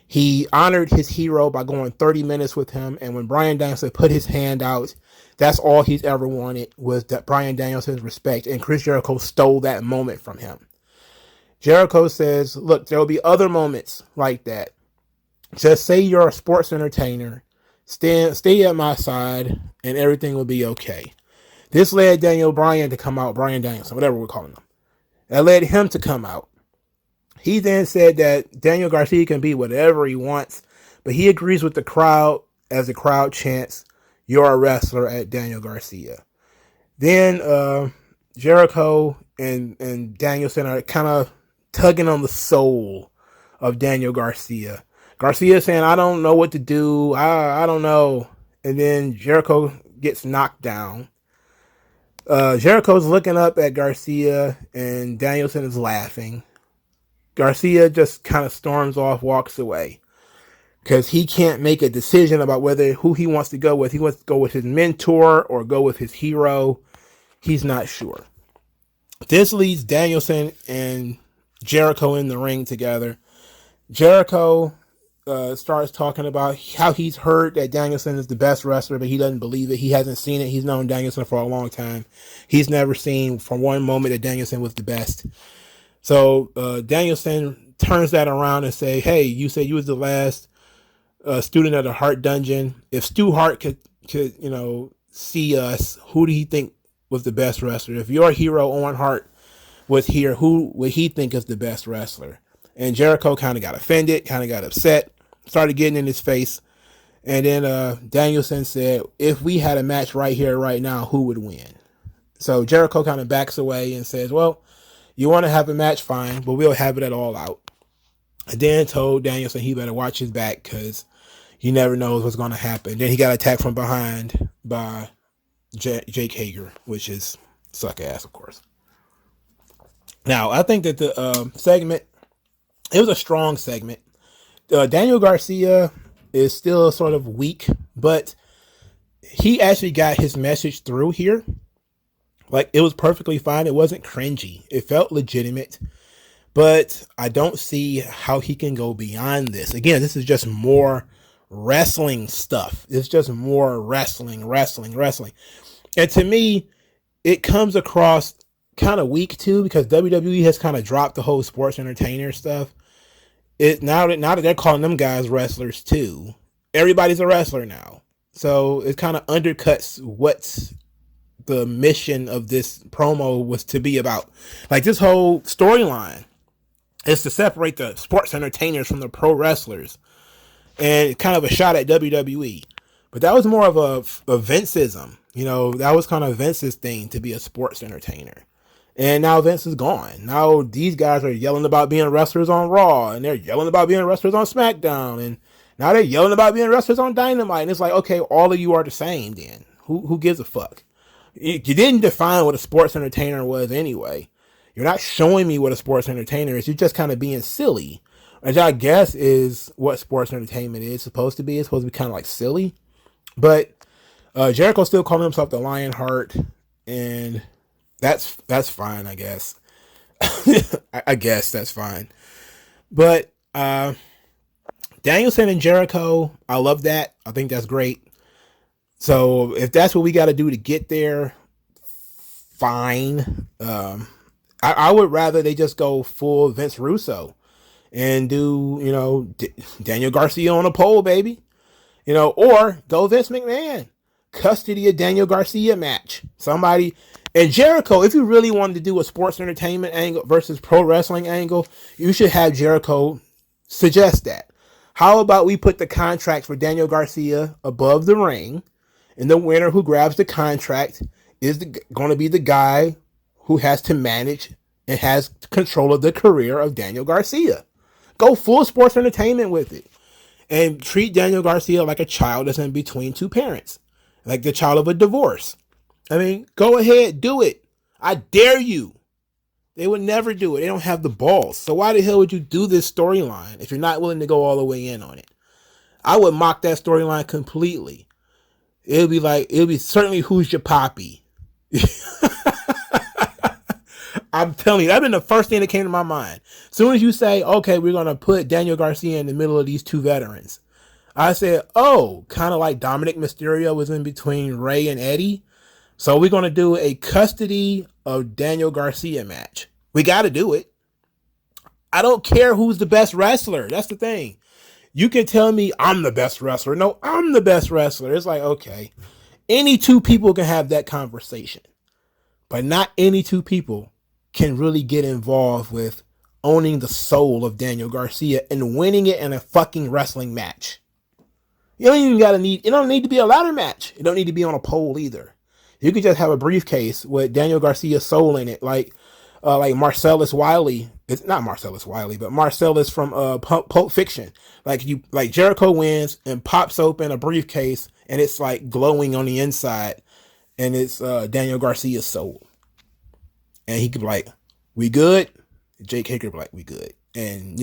He honored his hero by going 30 minutes with him. And when Bryan Danielson put his hand out, that's all he's ever wanted, was that Bryan Danielson's respect. And Chris Jericho stole that moment from him. Jericho says, look, there will be other moments like that. Just say you're a sports entertainer. Stay at my side and everything will be okay. This led Bryan Danielson, whatever we're calling him. That led him to come out. He then said that Daniel Garcia can be whatever he wants, but he agrees with the crowd as the crowd chants, "You're a wrestler" at Daniel Garcia. Then Jericho and Danielson are kind of tugging on the soul of Daniel Garcia. Garcia saying, "I don't know what to do. I don't know." And then Jericho gets knocked down. Jericho's looking up at Garcia and Danielson is laughing. Garcia just kind of storms off, walks away. Because he can't make a decision about who he wants to go with. He wants to go with his mentor or go with his hero. He's not sure. This leads Danielson and Jericho in the ring together. Jericho starts talking about how he's heard that Danielson is the best wrestler, but he doesn't believe it. He hasn't seen it. He's known Danielson for a long time. He's never seen for one moment that Danielson was the best. So Danielson turns that around and say, hey, you said you was the last student of the Hart Dungeon. If Stu Hart could see us, who do you think was the best wrestler? If your hero Owen Hart was here, who would he think is the best wrestler? And Jericho kind of got offended, kind of got upset, started getting in his face. And then Danielson said, if we had a match right here, right now, who would win? So Jericho kind of backs away and says, well, you want to have a match, fine, but we'll have it at All Out. And then told Danielson he better watch his back because he never knows what's going to happen. Then he got attacked from behind by Jake Hager, which is suck ass, of course. Now, I think that the segment, it was a strong segment. Daniel Garcia is still sort of weak, but he actually got his message through here. Like, it was perfectly fine. It wasn't cringy. It felt legitimate, but I don't see how he can go beyond this. Again, this is just more wrestling stuff. It's just more wrestling. And to me, it comes across kind of weak too, because WWE has kind of dropped the whole sports entertainer stuff. Now that they're calling them guys wrestlers too, everybody's a wrestler now. So it kind of undercuts what the mission of this promo was to be about. Like, this whole storyline is to separate the sports entertainers from the pro wrestlers, and kind of a shot at WWE. But that was more of a Vinceism. That was kind of Vince's thing, to be a sports entertainer. And now Vince is gone. Now these guys are yelling about being wrestlers on Raw, and they're yelling about being wrestlers on SmackDown, and now they're yelling about being wrestlers on Dynamite. And it's like, okay, all of you are the same then. Who gives a fuck? You didn't define what a sports entertainer was anyway. You're not showing me what a sports entertainer is. You're just kind of being silly, which I guess is what sports entertainment is supposed to be. It's supposed to be kind of like silly. But Jericho still calling himself the Lionheart, and that's fine, I guess. I guess that's fine. But Danielson and Jericho, I love that. I think that's great. So if that's what we got to do to get there, fine. I would rather they just go full Vince Russo and do, Daniel Garcia on a pole, baby. Or go Vince McMahon. Custody of Daniel Garcia match. Somebody. And Jericho, if you really wanted to do a sports entertainment angle versus pro wrestling angle, you should have Jericho suggest that. How about we put the contract for Daniel Garcia above the ring, and the winner who grabs the contract is going to be the guy who has to manage and has control of the career of Daniel Garcia. Go full sports entertainment with it. And treat Daniel Garcia like a child that's in between two parents. Like the child of a divorce. I mean, go ahead, do it. I dare you. They would never do it. They don't have the balls. So why the hell would you do this storyline if you're not willing to go all the way in on it? I would mock that storyline completely. It would be certainly Who's Your Poppy. I'm telling you, that'd been the first thing that came to my mind. As soon as you say, okay, we're going to put Daniel Garcia in the middle of these two veterans, I said, oh, kind of like Dominic Mysterio was in between Ray and Eddie. So we're going to do a custody of Daniel Garcia match. We got to do it. I don't care who's the best wrestler. That's the thing. You can tell me I'm the best wrestler. No, I'm the best wrestler. It's like, okay, any two people can have that conversation, but not any two people can really get involved with owning the soul of Daniel Garcia and winning it in a fucking wrestling match. You don't even it don't need to be a ladder match. It don't need to be on a pole either. You could just have a briefcase with Daniel Garcia's soul in it, like Marcellus Wiley. It's not Marcellus Wiley, but Marcellus from Pulp Fiction. Like Jericho wins and pops open a briefcase and it's like glowing on the inside, and it's Daniel Garcia's soul. And he could be like, "We good?" Jake Hager be like, "We good." And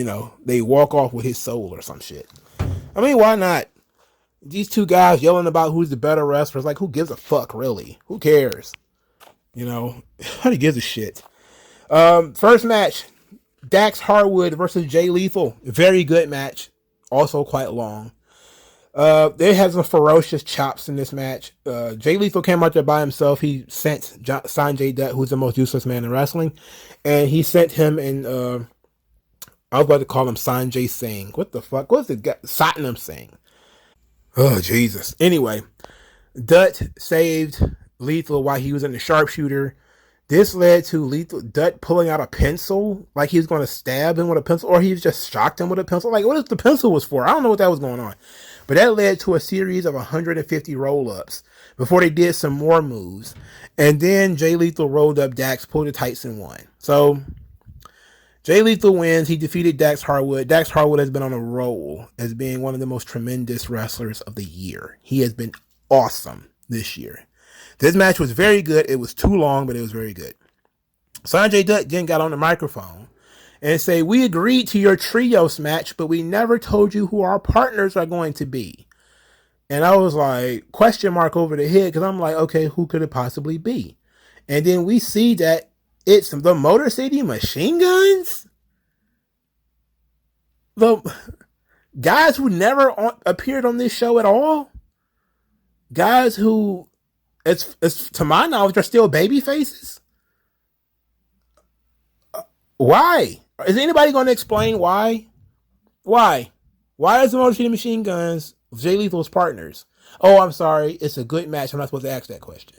they walk off with his soul or some shit. I mean, why not? These two guys yelling about who's the better wrestler. Like, who gives a fuck, really? Who cares? Nobody gives a shit. First match, Dax Harwood versus Jay Lethal. Very good match. Also quite long. They had some ferocious chops in this match. Jay Lethal came out there by himself. He sent Sanjay Dutt, who's the most useless man in wrestling, and he sent him and I was about to call him Sanjay Singh. What the fuck? What's the guy? Satnam Singh. Oh, Jesus. Anyway, Dutt saved Lethal while he was in the sharpshooter. This led to Lethal Dutt pulling out a pencil, like he was going to stab him with a pencil, or he just shocked him with a pencil. Like, what if the pencil was for? I don't know what that was going on. But that led to a series of 150 roll-ups before they did some more moves. And then Jay Lethal rolled up Dax, pulled the tights, and won. So Jay Lethal wins. He defeated Dax Harwood. Dax Harwood has been on a roll as being one of the most tremendous wrestlers of the year. He has been awesome this year. This match was very good. It was too long, but it was very good. Sanjay Dutt then got on the microphone and say, "We agreed to your trios match, but we never told you who our partners are going to be." And I was like, question mark over the head, because I'm like, okay, who could it possibly be? And then we see that it's the Motor City Machine Guns? The guys who never appeared on this show at all? Guys who, it's to my knowledge, are still baby faces? Why? Is anybody going to explain why? Why? Why is the Motor City Machine Guns Jay Lethal's partners? Oh, I'm sorry. It's a good match. I'm not supposed to ask that question.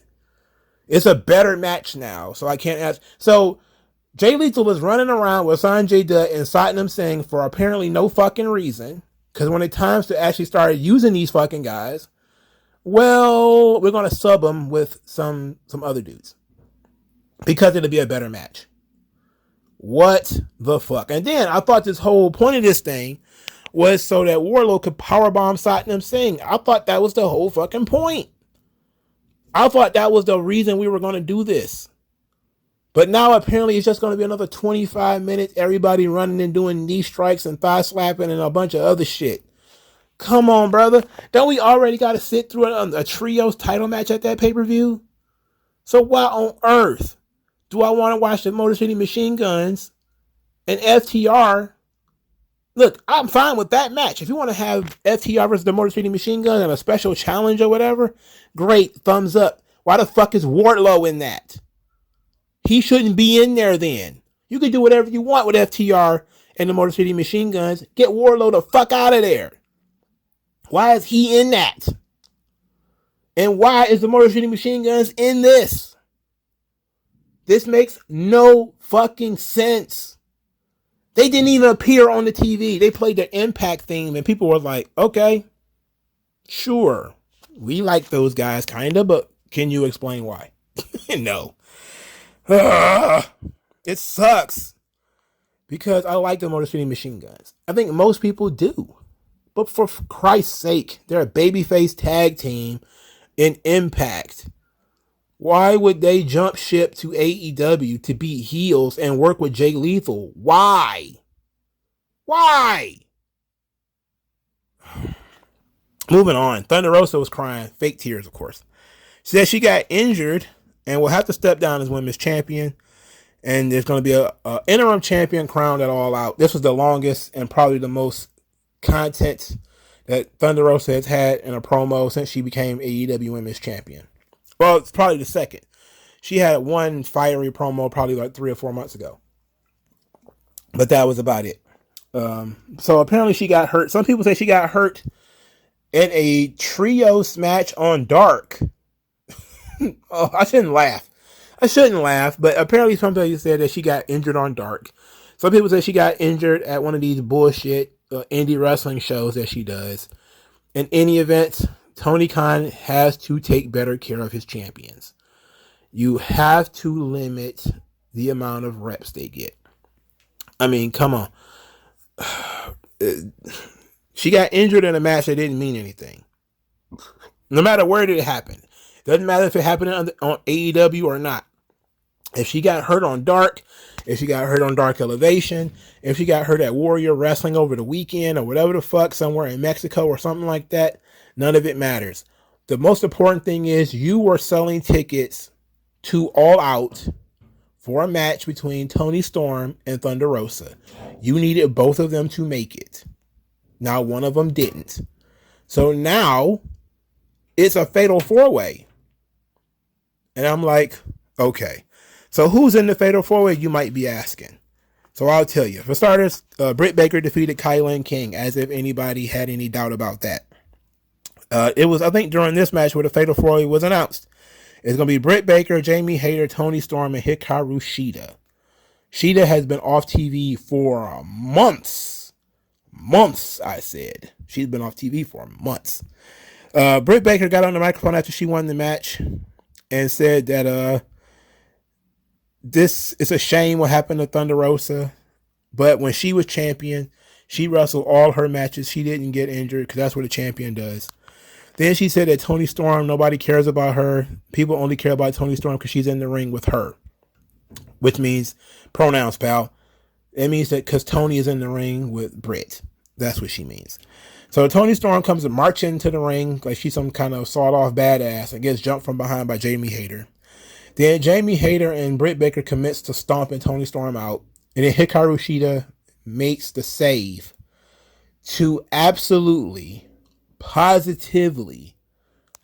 It's a better match now, so I can't ask. So Jay Lethal was running around with Sanjay Dutt and Satnam Singh for apparently no fucking reason. Because when it times to actually start using these fucking guys, well, we're going to sub them with some other dudes. Because it'll be a better match. What the fuck? And then I thought this whole point of this thing was so that Wardlow could powerbomb Satnam Singh. I thought that was the whole fucking point. I thought that was the reason we were going to do this. But now apparently it's just going to be another 25 minutes, everybody running and doing knee strikes and thigh slapping and a bunch of other shit. Come on, brother. Don't we already got to sit through a trios title match at that pay-per-view? So why on earth do I want to watch the Motor City Machine Guns and FTR? Look, I'm fine with that match. If you want to have FTR versus the Motor City Machine Gun and a special challenge or whatever, great, thumbs up. Why the fuck is Wardlow in that? He shouldn't be in there then. You can do whatever you want with FTR and the Motor City Machine Guns. Get Wardlow the fuck out of there. Why is he in that? And why is the Motor City Machine Guns in this? This makes no fucking sense. They didn't even appear on the TV. They played their Impact theme and people were like, okay, sure. We like those guys kind of, but can you explain why? No. It sucks. Because I like the Motor City Machine Guns. I think most people do. But for Christ's sake, they're a babyface tag team in Impact. Why would they jump ship to AEW to be heels and work with Jay Lethal? Why? Why? Moving on. Thunder Rosa was crying. Fake tears, of course. She said she got injured and will have to step down as women's champion. And there's going to be a interim champion crowned at All Out. This was the longest and probably the most content that Thunder Rosa has had in a promo since she became AEW Women's Champion. Well, it's probably the second. She had one fiery promo probably like 3 or 4 months ago. But that was about it. So apparently she got hurt. Some people say she got hurt in a trios match on Dark. Oh, I shouldn't laugh. But apparently somebody said that she got injured on Dark. Some people say she got injured at one of these bullshit indie wrestling shows that she does. In any event, Tony Khan has to take better care of his champions. You have to limit the amount of reps they get. I mean, come on. She got injured in a match that didn't mean anything. No matter where did it happen. Doesn't matter if it happened on AEW or not. If she got hurt on Dark, if she got hurt on Dark Elevation, if she got hurt at Warrior Wrestling over the weekend or whatever the fuck, somewhere in Mexico or something like that, none of it matters. The most important thing is you were selling tickets to All Out for a match between Toni Storm and Thunder Rosa. You needed both of them to make it. Now one of them didn't. So now it's a fatal 4-way. And I'm like, okay. So who's in the fatal 4-way, you might be asking. So I'll tell you. For starters, Britt Baker defeated Kylan King, as if anybody had any doubt about that. It was, I think, during this match where the fatal 4-way was announced. It's going to be Britt Baker, Jamie Hayter, Toni Storm, and Hikaru Shida. Shida has been off TV for months. Months, I said. She's been off TV for months. Britt Baker got on the microphone after she won the match and said that this is a shame what happened to Thunder Rosa, but when she was champion, she wrestled all her matches. She didn't get injured because that's what a champion does. Then she said that Toni Storm, nobody cares about her. People only care about Toni Storm because she's in the ring with her, which means pronouns, pal. It means that because Toni is in the ring with Britt. That's what she means. So Toni Storm comes and marches into the ring like she's some kind of sawed-off badass and gets jumped from behind by Jamie Hayter. Then Jamie Hayter and Britt Baker commits to stomping Toni Storm out. And then Hikaru Shida makes the save to absolutely, positively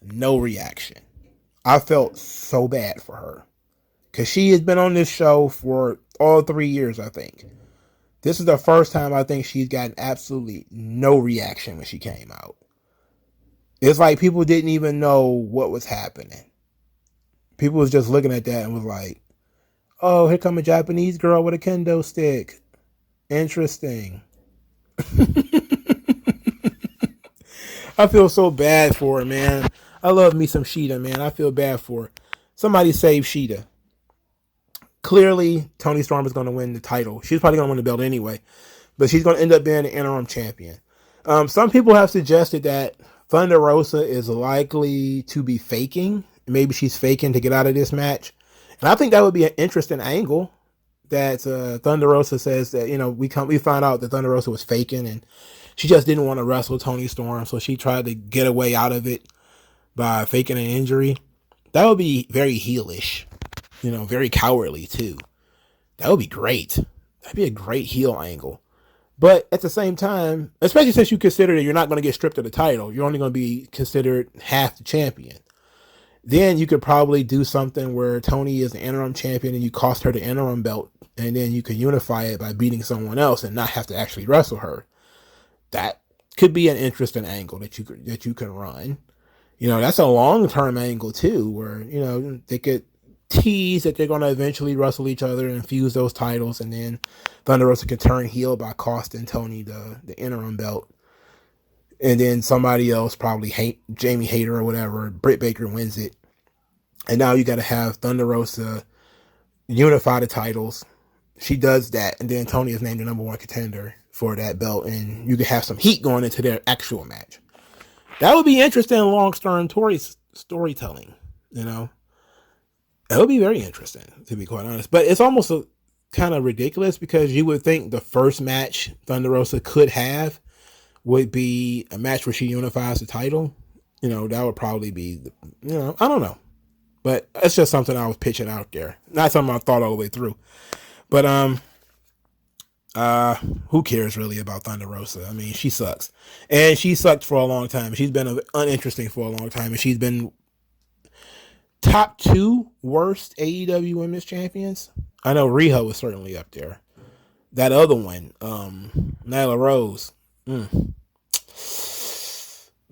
no reaction. I felt so bad for her. Because she has been on this show for all 3 years, I think. This is the first time I think she's gotten absolutely no reaction when she came out. It's like people didn't even know what was happening. People was just looking at that and was like, oh, here come a Japanese girl with a kendo stick. Interesting. I feel so bad for her, man. I love me some Shida, man. I feel bad for her. Somebody save Shida. Clearly, Toni Storm is going to win the title. She's probably going to win the belt anyway. But she's going to end up being the interim champion. Some people have suggested that Thunder Rosa is likely to be faking. Maybe she's faking to get out of this match. And I think that would be an interesting angle. That Thunder Rosa says that, you know, we find out that Thunder Rosa was faking and she just didn't want to wrestle Toni Storm. So she tried to get away out of it by faking an injury. That would be very heelish. You know, very cowardly too. That would be great. That'd be a great heel angle. But at the same time, especially since you consider that you're not going to get stripped of the title, you're only going to be considered half the champion. Then you could probably do something where Toni is the interim champion and you cost her the interim belt, and then you can unify it by beating someone else and not have to actually wrestle her. That could be an interesting angle that you can run. You know, that's a long-term angle too, where, you know, they could tease that they're going to eventually wrestle each other and fuse those titles, and then Thunder Rosa can turn heel by costing Toni the interim belt. And then somebody else, probably Jamie Hayter or whatever, Britt Baker wins it. And now you got to have Thunder Rosa unify the titles. She does that, and then Toni is named the number one contender for that belt, and you can have some heat going into their actual match. That would be interesting long-term storytelling, you know. It would be very interesting, to be quite honest. But it's almost kind of ridiculous because you would think the first match Thunder Rosa could have would be a match where she unifies the title. You know, that would probably be, you know, I don't know. But it's just something I was pitching out there. Not something I thought all the way through. But who cares really about Thunder Rosa? I mean, she sucks. And she sucked for a long time. She's been uninteresting for a long time. And she's been top 2 worst AEW Women's Champions. I know Riho is certainly up there. That other one, Nyla Rose.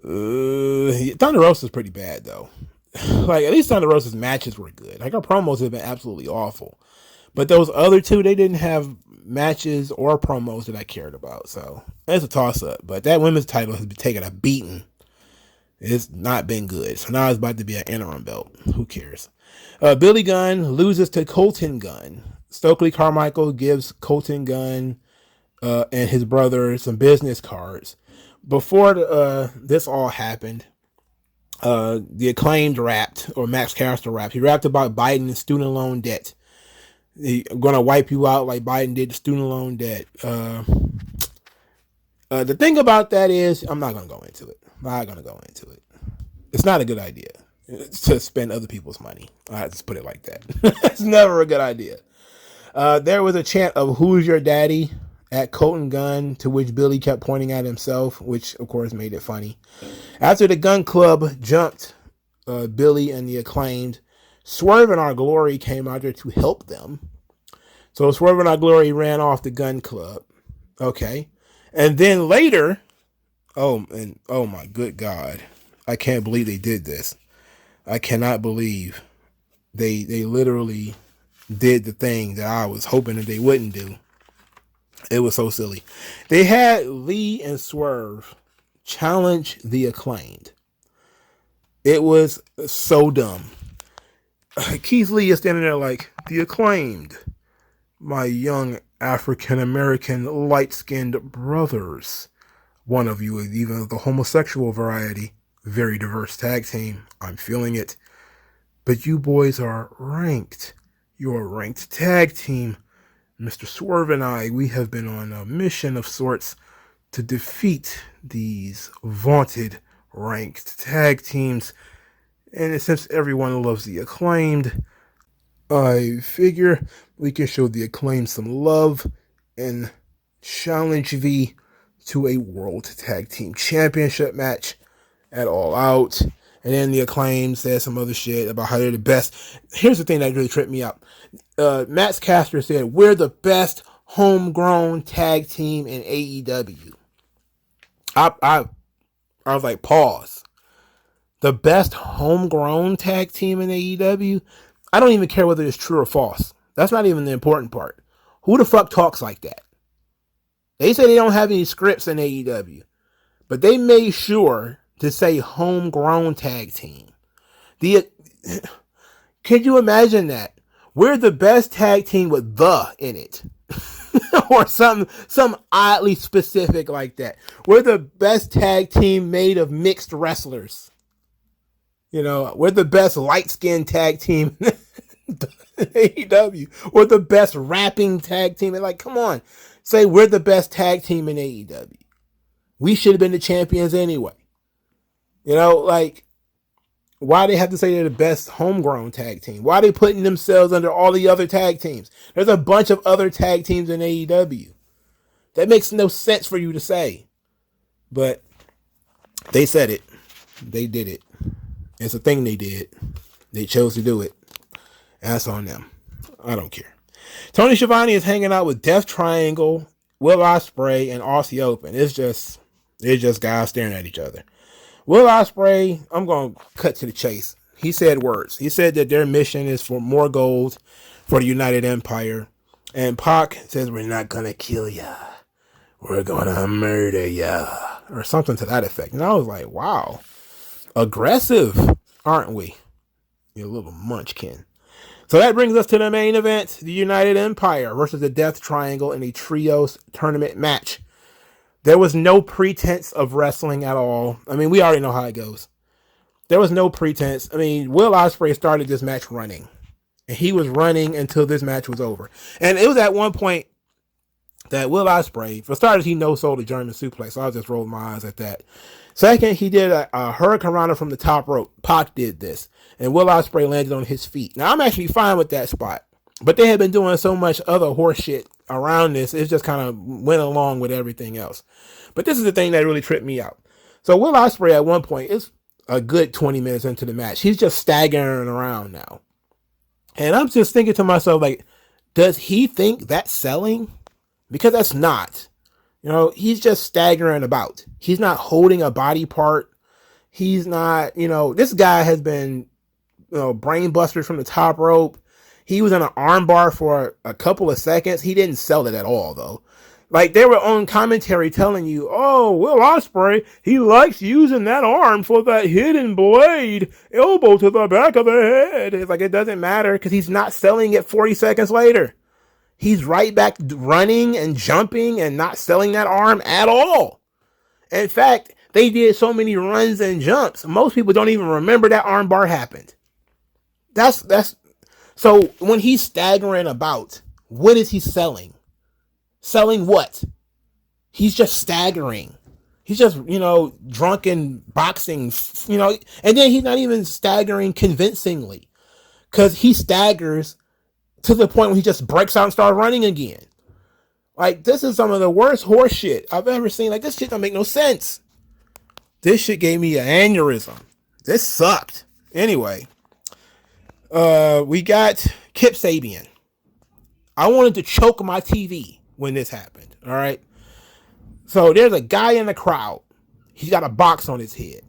Thunder Rosa's pretty bad though. Like, at least Thunder Rosa's matches were good. Like, her promos have been absolutely awful. But those other two, they didn't have matches or promos that I cared about. So it's a toss-up. But that women's title has been taking a beating. It's not been good. So now it's about to be an interim belt. Who cares? Billy Gunn loses to Colton Gunn. Stokely Carmichael gives Colton Gunn and his brother some business cards. Before this all happened, the Acclaimed rapped, or Max Caster rapped. He rapped about Biden and student loan debt. He's going to wipe you out like Biden did the student loan debt. The thing about that is, I'm not going to go into it. It's not a good idea to spend other people's money. I just put it like that. It's never a good idea. There was a chant of "Who's your daddy?" at Colton Gunn, to which Billy kept pointing at himself, which of course made it funny. After the Gun Club jumped Billy and the Acclaimed, Swerve and Our Glory came out there to help them. So Swerve and Our Glory ran off the Gun Club. Okay. And then later, oh my good God, I can't believe they did this. I cannot believe they literally did the thing that I was hoping that they wouldn't do. It was so silly. They had Lee and Swerve challenge the Acclaimed. It was so dumb. Keith Lee is standing there like, the Acclaimed, my young African-American light-skinned brothers. One of you is even of the homosexual variety. Very diverse tag team. I'm feeling it. But you boys are ranked. You're a ranked tag team. Mr. Swerve and I, we have been on a mission of sorts to defeat these vaunted ranked tag teams. And since everyone loves the Acclaimed, I figure we can show the Acclaimed some love and challenge V to a World Tag Team Championship match at All Out. And then the Acclaimed said some other shit about how they're the best. Here's the thing that really tripped me out. Max Caster said, we're the best homegrown tag team in AEW. I was like, pause. The best homegrown tag team in AEW? I don't even care whether it's true or false. That's not even the important part. Who the fuck talks like that? They say they don't have any scripts in AEW, but they made sure to say homegrown tag team. Could you imagine that? We're the best tag team with "the" in it. Or some oddly specific like that. We're the best tag team made of mixed wrestlers. You know, we're the best light-skinned tag team in AEW. We're the best rapping tag team. And like, come on. Say we're the best tag team in AEW. We should have been the champions anyway. You know, like, why they have to say they're the best homegrown tag team? Why are they putting themselves under all the other tag teams? There's a bunch of other tag teams in AEW. That makes no sense for you to say. But they said it. They did it. It's a thing they did. They chose to do it. And that's on them. I don't care. Tony Schiavone is hanging out with Death Triangle, Will Ospreay, and Aussie Open. It's just guys staring at each other. Will Ospreay, I'm going to cut to the chase. He said words. He said that their mission is for more gold for the United Empire. And Pac says, we're not going to kill ya. We're going to murder ya. Or something to that effect. And I was like, wow. Aggressive, aren't we? You little munchkin. So that brings us to the main event. The United Empire versus the Death Triangle in a trios tournament match. There was no pretense of wrestling at all. I mean, we already know how it goes. There was no pretense. I mean, Will Ospreay started this match running. And he was running until this match was over. And it was at one point that Will Ospreay, for starters, he no-sold a German suplex. So I was just rolling my eyes at that. Second, he did a Hurricane Rana from the top rope. Pac did this. And Will Ospreay landed on his feet. Now, I'm actually fine with that spot. But they had been doing so much other horse shit around this. It just kind of went along with everything else. But this is the thing that really tripped me out. So Will Ospreay at one point, it's a good 20 minutes into the match. He's just staggering around now. And I'm just thinking to myself, like, does he think that's selling? Because that's not. You know, he's just staggering about. He's not holding a body part. He's not, this guy has been, brain busters from the top rope. He was in an arm bar for a couple of seconds. He didn't sell it at all, though. Like, they were on commentary telling you, oh, Will Ospreay, he likes using that arm for that hidden blade, elbow to the back of the head. It's like, it doesn't matter because he's not selling it 40 seconds later. He's right back running and jumping and not selling that arm at all. In fact, they did so many runs and jumps. Most people don't even remember that arm bar happened. So when he's staggering about, what is he selling? Selling what? He's just staggering. He's just, drunk and boxing, and then he's not even staggering convincingly because he staggers to the point where he just breaks out and starts running again. Like, this is some of the worst horse shit I've ever seen. Like, this shit don't make no sense. This shit gave me an aneurysm. This sucked. Anyway, we got Kip Sabian. I wanted to choke my TV when this happened. All right. So there's a guy in the crowd. He's got a box on his head.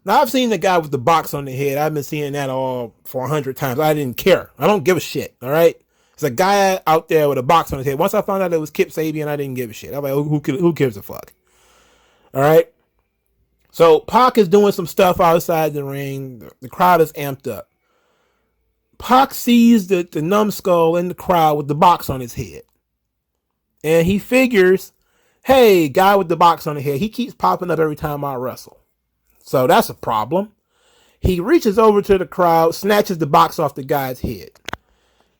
Now, I've seen the guy with the box on the head. I've been seeing that all for 100 times. I didn't care. I don't give a shit. All right. There's a guy out there with a box on his head. Once I found out it was Kip Sabian, I didn't give a shit. I'm like, who gives a fuck? All right. So Pac is doing some stuff outside the ring. The crowd is amped up. Pac sees the numbskull in the crowd with the box on his head. And he figures, hey, guy with the box on the head, he keeps popping up every time I wrestle. So that's a problem. He reaches over to the crowd, snatches the box off the guy's head.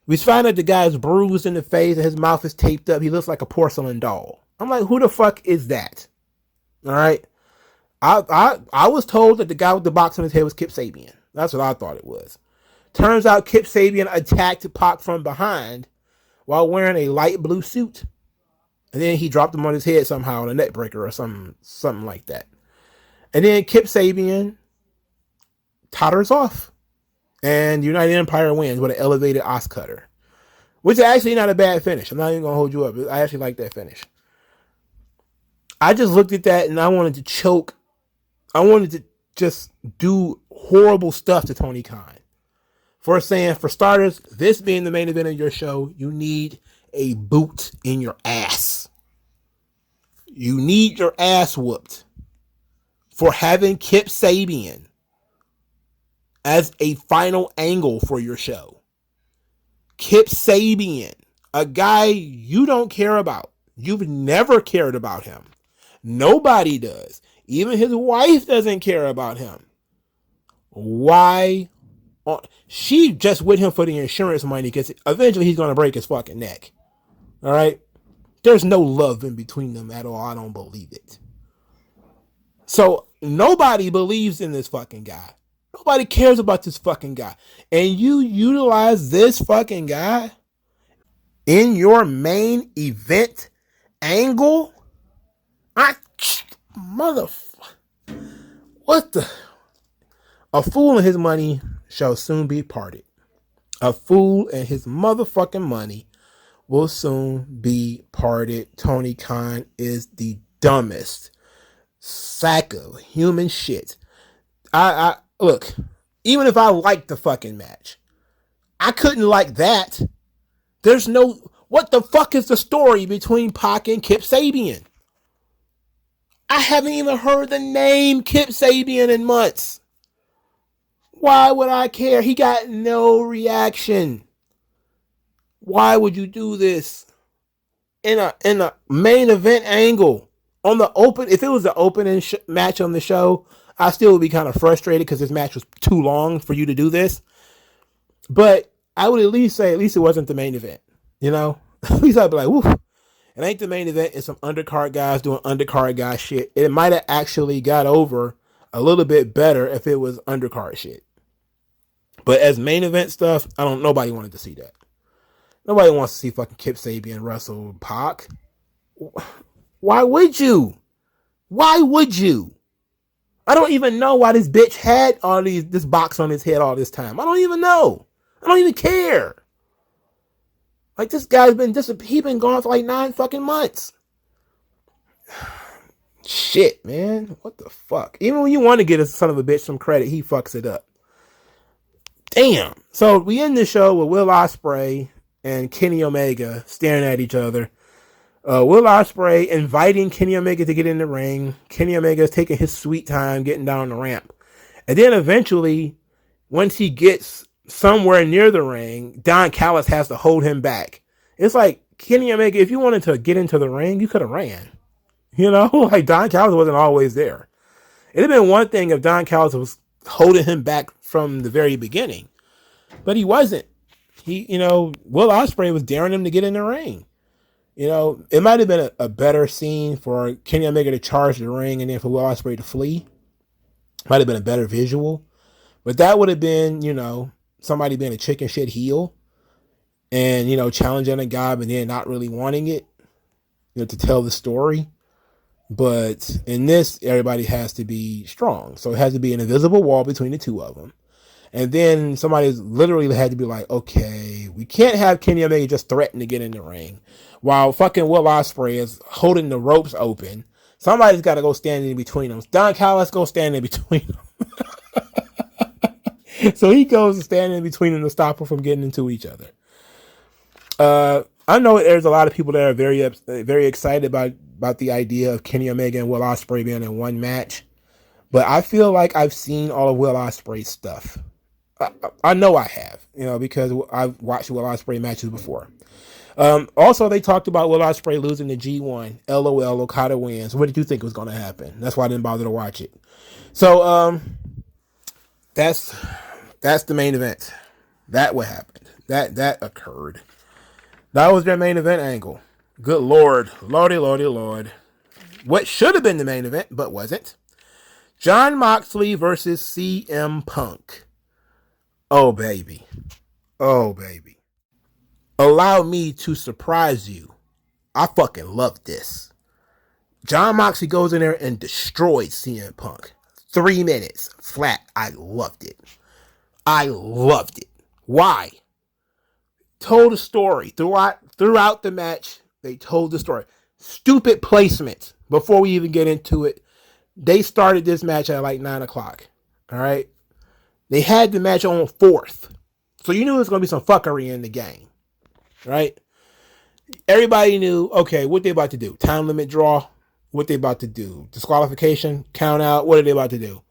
We find out the guy's bruised in the face and his mouth is taped up. He looks like a porcelain doll. I'm like, who the fuck is that? All right. I was told that the guy with the box on his head was Kip Sabian. That's what I thought it was. Turns out Kip Sabian attacked Pac from behind while wearing a light blue suit. And then he dropped him on his head somehow on a neck breaker or something like that. And then Kip Sabian totters off. And United Empire wins with an elevated Os cutter. Which is actually not a bad finish. I'm not even going to hold you up. I actually like that finish. I just looked at that and I wanted to choke. I wanted to just do horrible stuff to Tony Khan. For saying, for starters, this being the main event of your show, you need a boot in your ass. You need your ass whooped for having Kip Sabian as a final angle for your show. Kip Sabian, a guy you don't care about. You've never cared about him. Nobody does. Even his wife doesn't care about him. Why? She just with him for the insurance money because eventually he's going to break his fucking neck. All right? There's no love in between them at all. I don't believe it. So nobody believes in this fucking guy. Nobody cares about this fucking guy. And you utilize this fucking guy in your main event angle? What the? A fool and his money shall soon be parted. A fool and his motherfucking money will soon be parted. Tony Khan is the dumbest sack of human shit. I look, even if I liked the fucking match, I couldn't like that. There's no, what the fuck is the story between Pac and Kip Sabian? I haven't even heard the name Kip Sabian in months. Why would I care? He got no reaction. Why would you do this in a main event angle on the open? If it was the opening match on the show, I still would be kind of frustrated because this match was too long for you to do this. But I would at least say, at least it wasn't the main event. You know, at least I'd be like, woof. It ain't the main event. It's some undercard guys doing undercard guy shit. It might have actually got over a little bit better if it was undercard shit. But as main event stuff, nobody wanted to see that. Nobody wants to see fucking Kip Sabian wrestle Pac. Why would you? Why would you? I don't even know why this bitch had this box on his head all this time. I don't even know. I don't even care. Like, this guy's been gone for like 9 fucking months. Shit, man. What the fuck? Even when you want to get a son of a bitch some credit, he fucks it up. Damn. So we end the show with Will Ospreay and Kenny Omega staring at each other. Will Ospreay inviting Kenny Omega to get in the ring. Kenny Omega is taking his sweet time getting down the ramp. And then eventually, once he gets somewhere near the ring, Don Callis has to hold him back. It's like, Kenny Omega, if you wanted to get into the ring, you could have ran. You know, like Don Callis wasn't always there. It'd have been one thing if Don Callis was holding him back from the very beginning, but he wasn't. Will Ospreay was daring him to get in the ring. It might have been a better scene for Kenny Omega to charge the ring and then for Will Ospreay to flee. Might have been a better visual, but that would have been, somebody being a chicken shit heel. and, challenging a guy, but then not really wanting it, to tell the story. But in this, everybody has to be strong. So it has to be an invisible wall between the two of them. And then somebody's literally had to be like, okay, we can't have Kenny Omega just threaten to get in the ring while fucking Will Ospreay is holding the ropes open. Somebody's got to go stand in between them. Don Callis go stand in between them. So he goes to stand in between them to stop them from getting into each other. I know there's a lot of people that are very excited about the idea of Kenny Omega and Will Ospreay being in one match, but I feel like I've seen all of Will Ospreay's stuff. I know I have, because I've watched Will Ospreay matches before. Also, they talked about Will Ospreay losing the G1. LOL, Okada wins. What did you think was going to happen? That's why I didn't bother to watch it. So, that's the main event. That what happened. That occurred. That was their main event angle. Good Lord. Lordy, Lordy, Lord. What should have been the main event, but wasn't. Jon Moxley versus CM Punk. Oh, baby. Oh, baby. Allow me to surprise you. I fucking love this. Jon Moxley goes in there and destroys CM Punk. 3 minutes. Flat. I loved it. I loved it. Why? Told a story. Throughout the match, they told the story. Stupid placement. Before we even get into it, they started this match at like 9 o'clock. All right? They had the match on 4th. So you knew there was going to be some fuckery in the game. Right? Everybody knew, okay, what they about to do? Time limit draw? What they about to do? Disqualification? Count out? What are they about to do?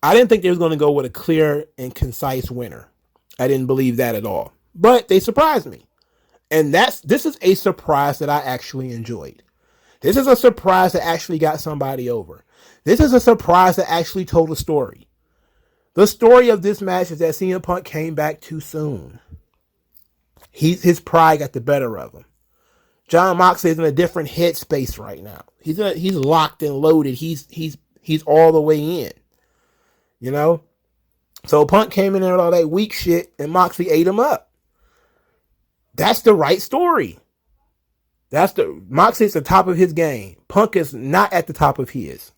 I didn't think they was going to go with a clear and concise winner. I didn't believe that at all. But they surprised me. And this is a surprise that I actually enjoyed. This is a surprise that actually got somebody over. This is a surprise that actually told a story. The story of this match is that CM Punk came back too soon. His pride got the better of him. Jon Moxley is in a different headspace right now. He's locked and loaded. He's all the way in. So Punk came in there with all that weak shit and Moxley ate him up. That's the right story. Moxley's at the top of his game. Punk is not at the top of his.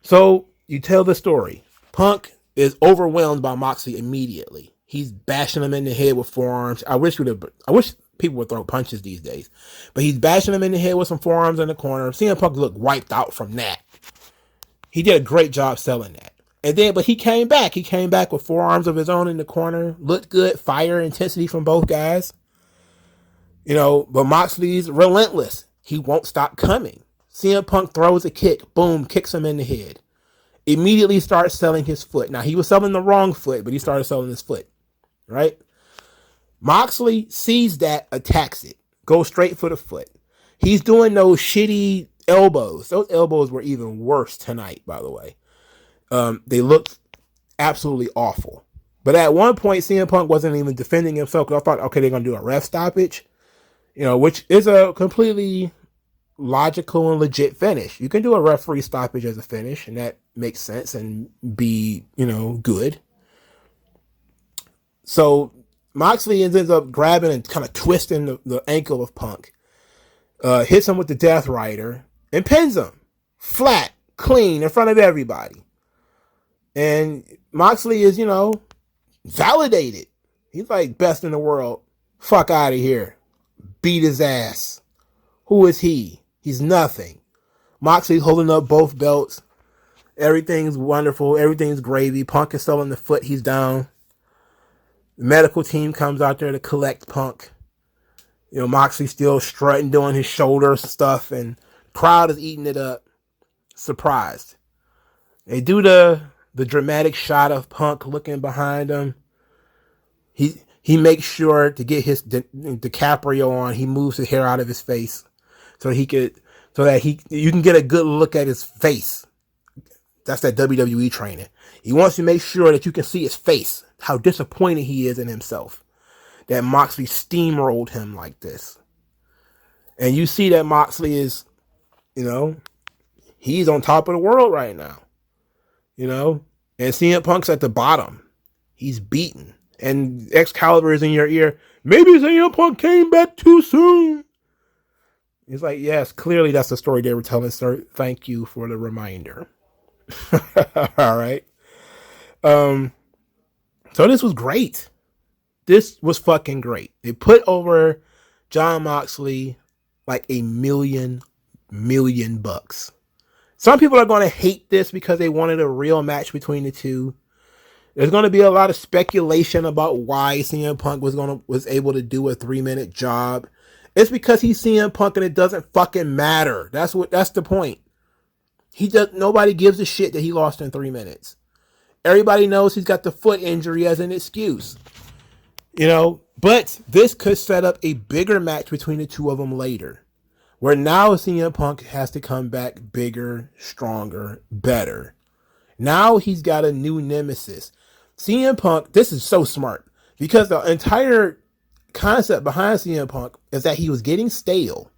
So you tell the story. Punk is overwhelmed by Moxley immediately. He's bashing him in the head with forearms. I wish people would throw punches these days. But he's bashing him in the head with some forearms in the corner. CM Punk looked wiped out from that. He did a great job selling that. But he came back. He came back with forearms of his own in the corner. Looked good. Fire, intensity from both guys. But Moxley's relentless. He won't stop coming. CM Punk throws a kick. Boom, kicks him in the head. Immediately starts selling his foot. Now, he was selling the wrong foot, but he started selling his foot. Right? Moxley sees that, attacks it. Goes straight for the foot. He's doing those shitty elbows. Those elbows were even worse tonight, by the way. They looked absolutely awful. But at one point, CM Punk wasn't even defending himself because I thought, okay, they're going to do a ref stoppage, which is a completely logical and legit finish. You can do a referee stoppage as a finish, and that makes sense and be, good. So Moxley ends up grabbing and kind of twisting the ankle of Punk, hits him with the Death Rider, and pins him flat, clean, in front of everybody. And Moxley is, validated. He's like best in the world. Fuck out of here. Beat his ass. Who is he? He's nothing. Moxley's holding up both belts. Everything's wonderful. Everything's gravy. Punk is selling the foot. He's down. The medical team comes out there to collect Punk. Moxley still strutting, doing his shoulders and stuff, and crowd is eating it up. Surprised. They do the dramatic shot of Punk looking behind him. He makes sure to get his DiCaprio on. He moves his hair out of his face so that you can get a good look at his face. That's that WWE training. He wants to make sure that you can see his face, how disappointed he is in himself that Moxley steamrolled him like this. And you see that Moxley is, he's on top of the world right now. And CM Punk's at the bottom. He's beaten. and Excalibur is in your ear, maybe CM Punk came back too soon. It's like, yes, clearly that's the story they were telling, sir. Thank you for the reminder. All right. So this was great. This was fucking great. They put over Jon Moxley like $1 million bucks. Some people are going to hate this because they wanted a real match between the two. There's going to be a lot of speculation about why CM Punk was able to do a 3-minute job. It's because he's CM Punk and it doesn't fucking matter. That's the point. Nobody gives a shit that he lost in 3 minutes. Everybody knows he's got the foot injury as an excuse. But this could set up a bigger match between the two of them later, where now CM Punk has to come back bigger, stronger, better. Now he's got a new nemesis. CM Punk, this is so smart, because the entire concept behind CM Punk is that he was getting stale.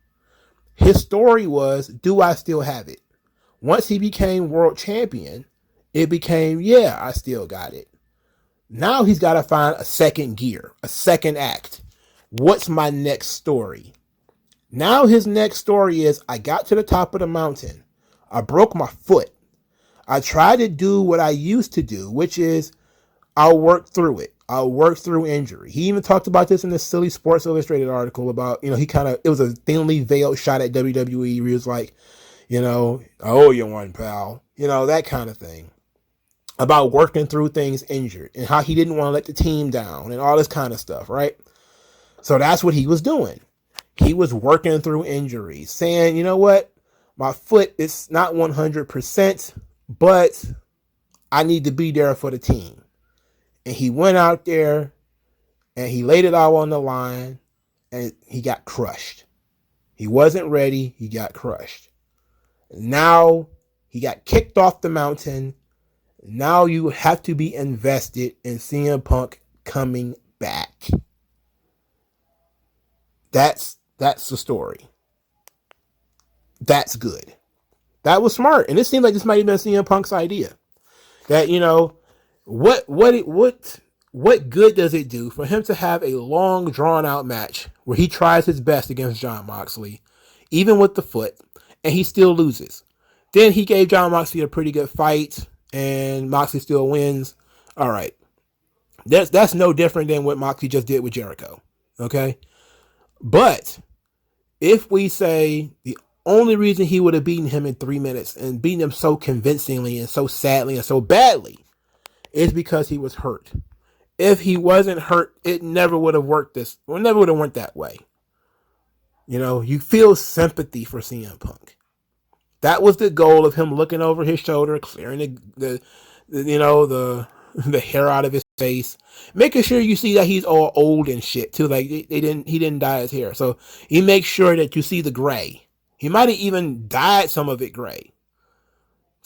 His story was, do I still have it? Once he became world champion, it became, yeah, I still got it. Now he's got to find a second gear, a second act. What's my next story? Now his next story is, I got to the top of the mountain. I broke my foot. I tried to do what I used to do, which is I'll work through it. I'll work through injury. He even talked about this in this silly Sports Illustrated article about, it was a thinly veiled shot at WWE where he was like, I owe you one, pal. That kind of thing. About working through things injured and how he didn't want to let the team down and all this kind of stuff, right? So that's what he was doing. He was working through injuries, saying, you know what? My foot is not 100%, but I need to be there for the team. And he went out there and he laid it all on the line and he got crushed. He wasn't ready. He got crushed. Now he got kicked off the mountain. Now you have to be invested in CM Punk coming back. That's the story. That's good. That was smart. And it seemed like this might have been CM Punk's idea. That, what good does it do for him to have a long, drawn-out match where he tries his best against Jon Moxley, even with the foot, and he still loses? Then he gave Jon Moxley a pretty good fight, and Moxley still wins. All right. That's no different than what Moxley just did with Jericho. Okay? But if we say the only reason he would have beaten him in 3 minutes and beaten him so convincingly and so sadly and so badly is because he was hurt. If he wasn't hurt, it never would have worked never would have went that way. You feel sympathy for CM Punk. That was the goal of him looking over his shoulder, clearing the hair out of his face, making sure you see that he's all old and shit too. Like he didn't dye his hair, so he makes sure that you see the gray. He might have even dyed some of it gray,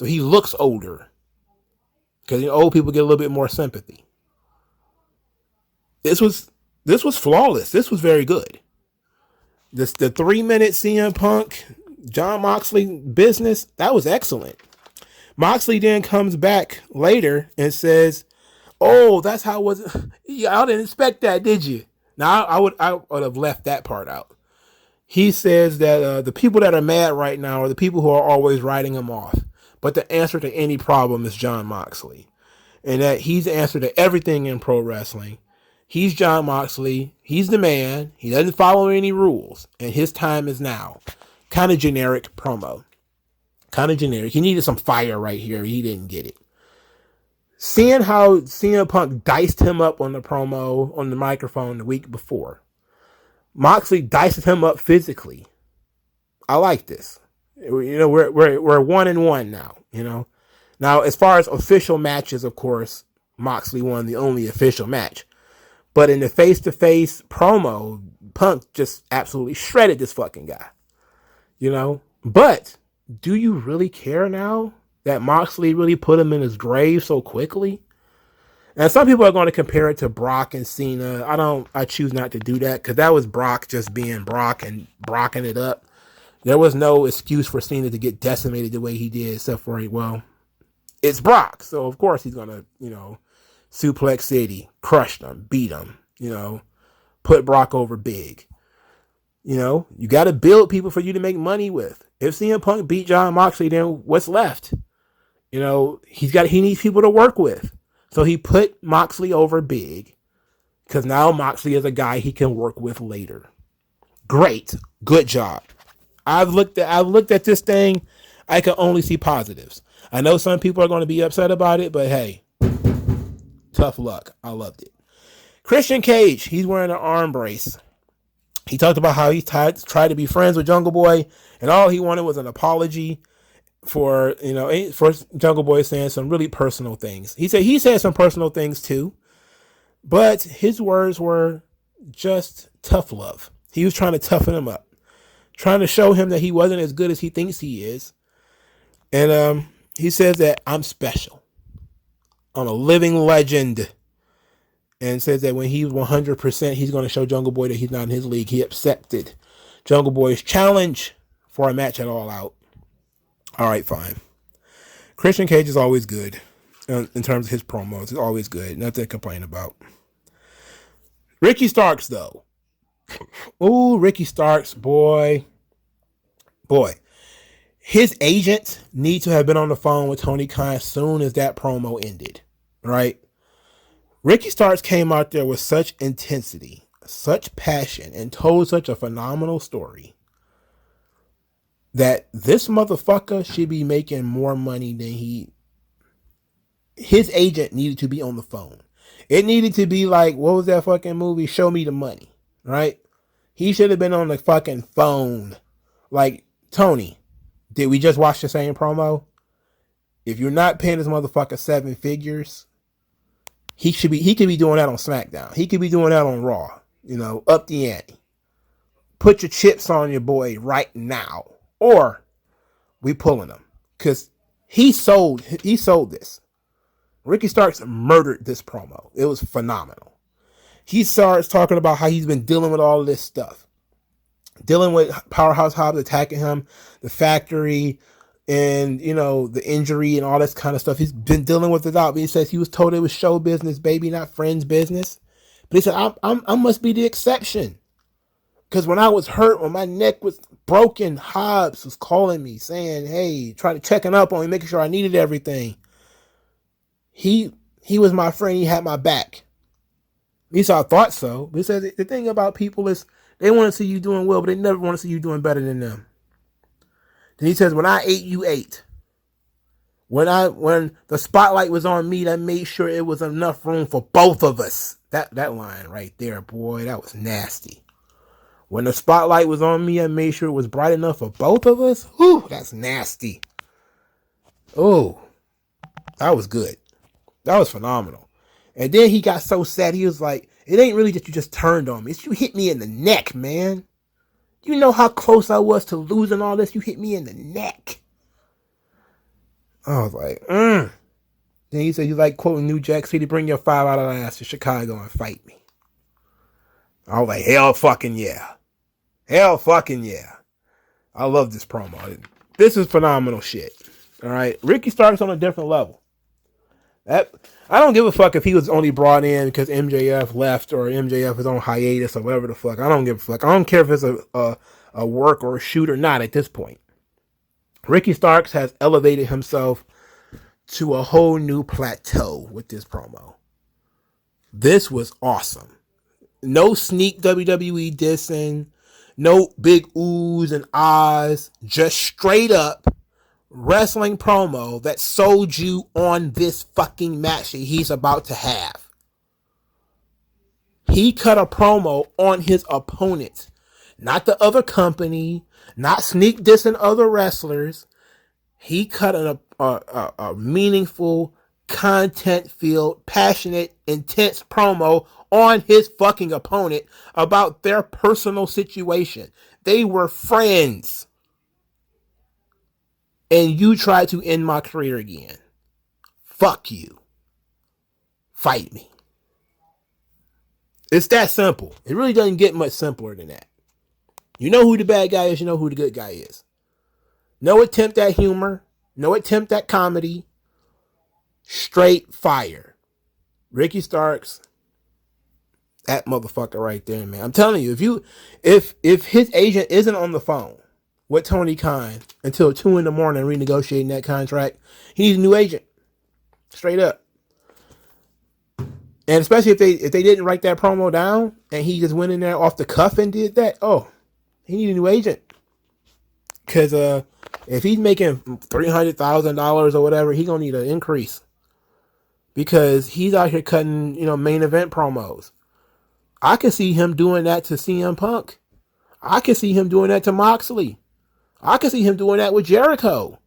so he looks older. Because old people get a little bit more sympathy. This was flawless. This was very good. The 3-minute CM Punk Jon Moxley business, that was excellent. Moxley then comes back later and says, "Oh, that's how it was." I didn't expect that, did you? Now I would have left that part out. He says that the people that are mad right now are the people who are always writing him off. But the answer to any problem is Jon Moxley. And that he's the answer to everything in pro wrestling. He's Jon Moxley. He's the man. He doesn't follow any rules. And his time is now. Kind of generic promo. Kind of generic. He needed some fire right here. He didn't get it. Seeing how CM Punk diced him up on the promo, on the microphone the week before. Moxley diced him up physically. I like this. We're 1-1 now, Now, as far as official matches, of course, Moxley won the only official match. But in the face-to-face promo, Punk just absolutely shredded this fucking guy. But do you really care now that Moxley really put him in his grave so quickly? And some people are going to compare it to Brock and Cena. I choose not to do that because that was Brock just being Brock and brocking it up. There was no excuse for Cena to get decimated the way he did, except for, it's Brock. So, of course, he's going to, Suplex City, crushed him, beat him, put Brock over big. You got to build people for you to make money with. If CM Punk beat John Moxley, then what's left? He needs people to work with. So he put Moxley over big because now Moxley is a guy he can work with later. Great. Good job. I've looked at this thing. I can only see positives. I know some people are going to be upset about it, but hey, tough luck. I loved it. Christian Cage, he's wearing an arm brace. He talked about how he tried to be friends with Jungle Boy, and all he wanted was an apology for Jungle Boy saying some really personal things. He said some personal things too, but his words were just tough love. He was trying to toughen him up, trying to show him that he wasn't as good as he thinks he is. And he says that I'm special. I'm a living legend. And says that when he's 100%, he's going to show Jungle Boy that he's not in his league. He accepted Jungle Boy's challenge for a match at All Out. All right, fine. Christian Cage is always good in terms of his promos. It's always good. Nothing to complain about. Ricky Starks, though. Ooh, Ricky Starks, boy. His agent needs to have been on the phone with Tony Khan as soon as that promo ended, right? Ricky Starks came out there with such intensity, such passion, and told such a phenomenal story that this motherfucker should be making more money than his agent needed to be on the phone. It needed to be like, what was that fucking movie? Show Me the Money, right? He should have been on the fucking phone. Like, Tony, did we just watch the same promo? If you're not paying this motherfucker 7 figures, he could be doing that on SmackDown. He could be doing that on Raw. Up the ante. Put your chips on your boy right now. Or we pulling him. Because he sold this. Ricky Starks murdered this promo. It was phenomenal. He starts talking about how he's been dealing with all of this stuff. Dealing with Powerhouse Hobbs attacking him, the factory, and the injury and all this kind of stuff. He's been dealing with it out. But he says he was told it was show business, baby, not friends business. But he said, I must be the exception. Because when I was hurt, when my neck was broken, Hobbs was calling me saying, hey, trying to checking up on me, making sure I needed everything. He was my friend. He had my back. He said, I thought so. But he said the thing about people is they want to see you doing well, but they never want to see you doing better than them. Then he says, when I ate, you ate. When the spotlight was on me, I made sure it was enough room for both of us. That line right there, boy, that was nasty. When the spotlight was on me, I made sure it was bright enough for both of us. Whew, that's nasty. Oh, that was good. That was phenomenal. And then he got so sad, he was like, it ain't really that you just turned on me. It's you hit me in the neck, man. You know how close I was to losing all this? You hit me in the neck. I was like, Then he said, you like quoting New Jack City, bring your 5 out of ass to Chicago and fight me. I was like, hell fucking yeah. Hell fucking yeah. I love this promo. This is phenomenal shit. All right. Ricky Starks on a different level. I don't give a fuck if he was only brought in because MJF left or MJF is on hiatus or whatever the fuck. I don't give a fuck. I don't care if it's a work or a shoot or not at this point. Ricky Starks has elevated himself to a whole new plateau with this promo. This was awesome. No sneak WWE dissing. No big oohs and ahs. Just straight up wrestling promo that sold you on this fucking match that he's about to have. He cut a promo on his opponent. Not the other company. Not sneak dissing other wrestlers. He cut a meaningful, content-filled, passionate, intense promo on his fucking opponent about their personal situation. They were friends. And you tried to end my career again. Fuck you. Fight me. It's that simple. It really doesn't get much simpler than that. You know who the bad guy is, you know who the good guy is. No attempt at humor. No attempt at comedy. Straight fire. Ricky Starks, that motherfucker right there, man. I'm telling you, if his agent isn't on the phone with Tony Khan until 2 a.m. renegotiating that contract, he needs a new agent. Straight up. And especially if they didn't write that promo down and he just went in there off the cuff and did that, he needs a new agent. Because if he's making $300,000 or whatever, he's gonna need an increase. Because he's out here cutting, main event promos. I can see him doing that to CM Punk. I can see him doing that to Moxley. I can see him doing that with Jericho.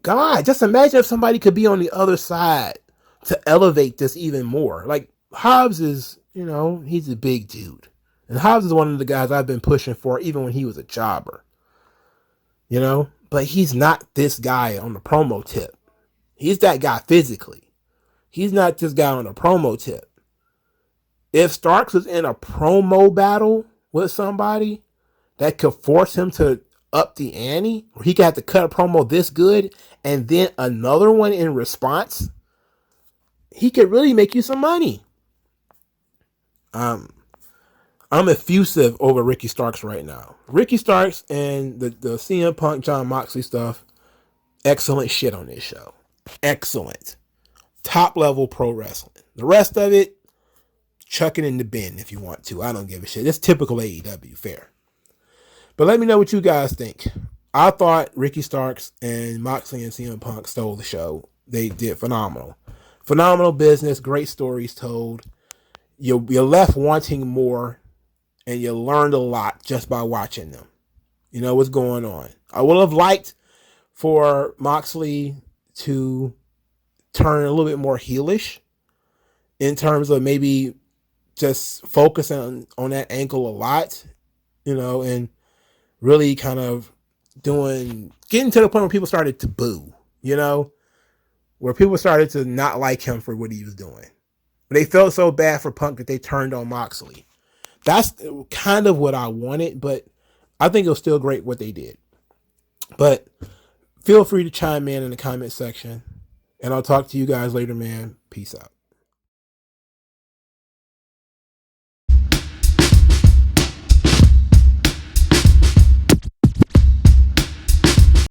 God, just imagine if somebody could be on the other side to elevate this even more. Like, Hobbs is, he's a big dude. And Hobbs is one of the guys I've been pushing for even when he was a jobber. But he's not this guy on the promo tip. He's that guy physically. He's not this guy on the promo tip. If Starks was in a promo battle with somebody that could force him to up the ante, or he could have to cut a promo this good and then another one in response, he could really make you some money. I'm effusive over Ricky Starks right now. Ricky Starks and the CM Punk John Moxley stuff, excellent shit on this show. Excellent. Top level pro wrestling. The rest of it, chuck it in the bin if you want to. I don't give a shit. It's typical AEW, fair. But let me know what you guys think. I thought Ricky Starks and Moxley and CM Punk stole the show. They did phenomenal. Phenomenal business, great stories told. You're left wanting more, and you learned a lot just by watching them. You know what's going on. I would have liked for Moxley to turn a little bit more heelish in terms of maybe just focusing on that ankle a lot, and really kind of getting to the point where people started to boo, where people started to not like him for what he was doing. They felt so bad for Punk that they turned on Moxley. That's kind of what I wanted, but I think it was still great what they did. But feel free to chime in the comment section, and I'll talk to you guys later, man. Peace out.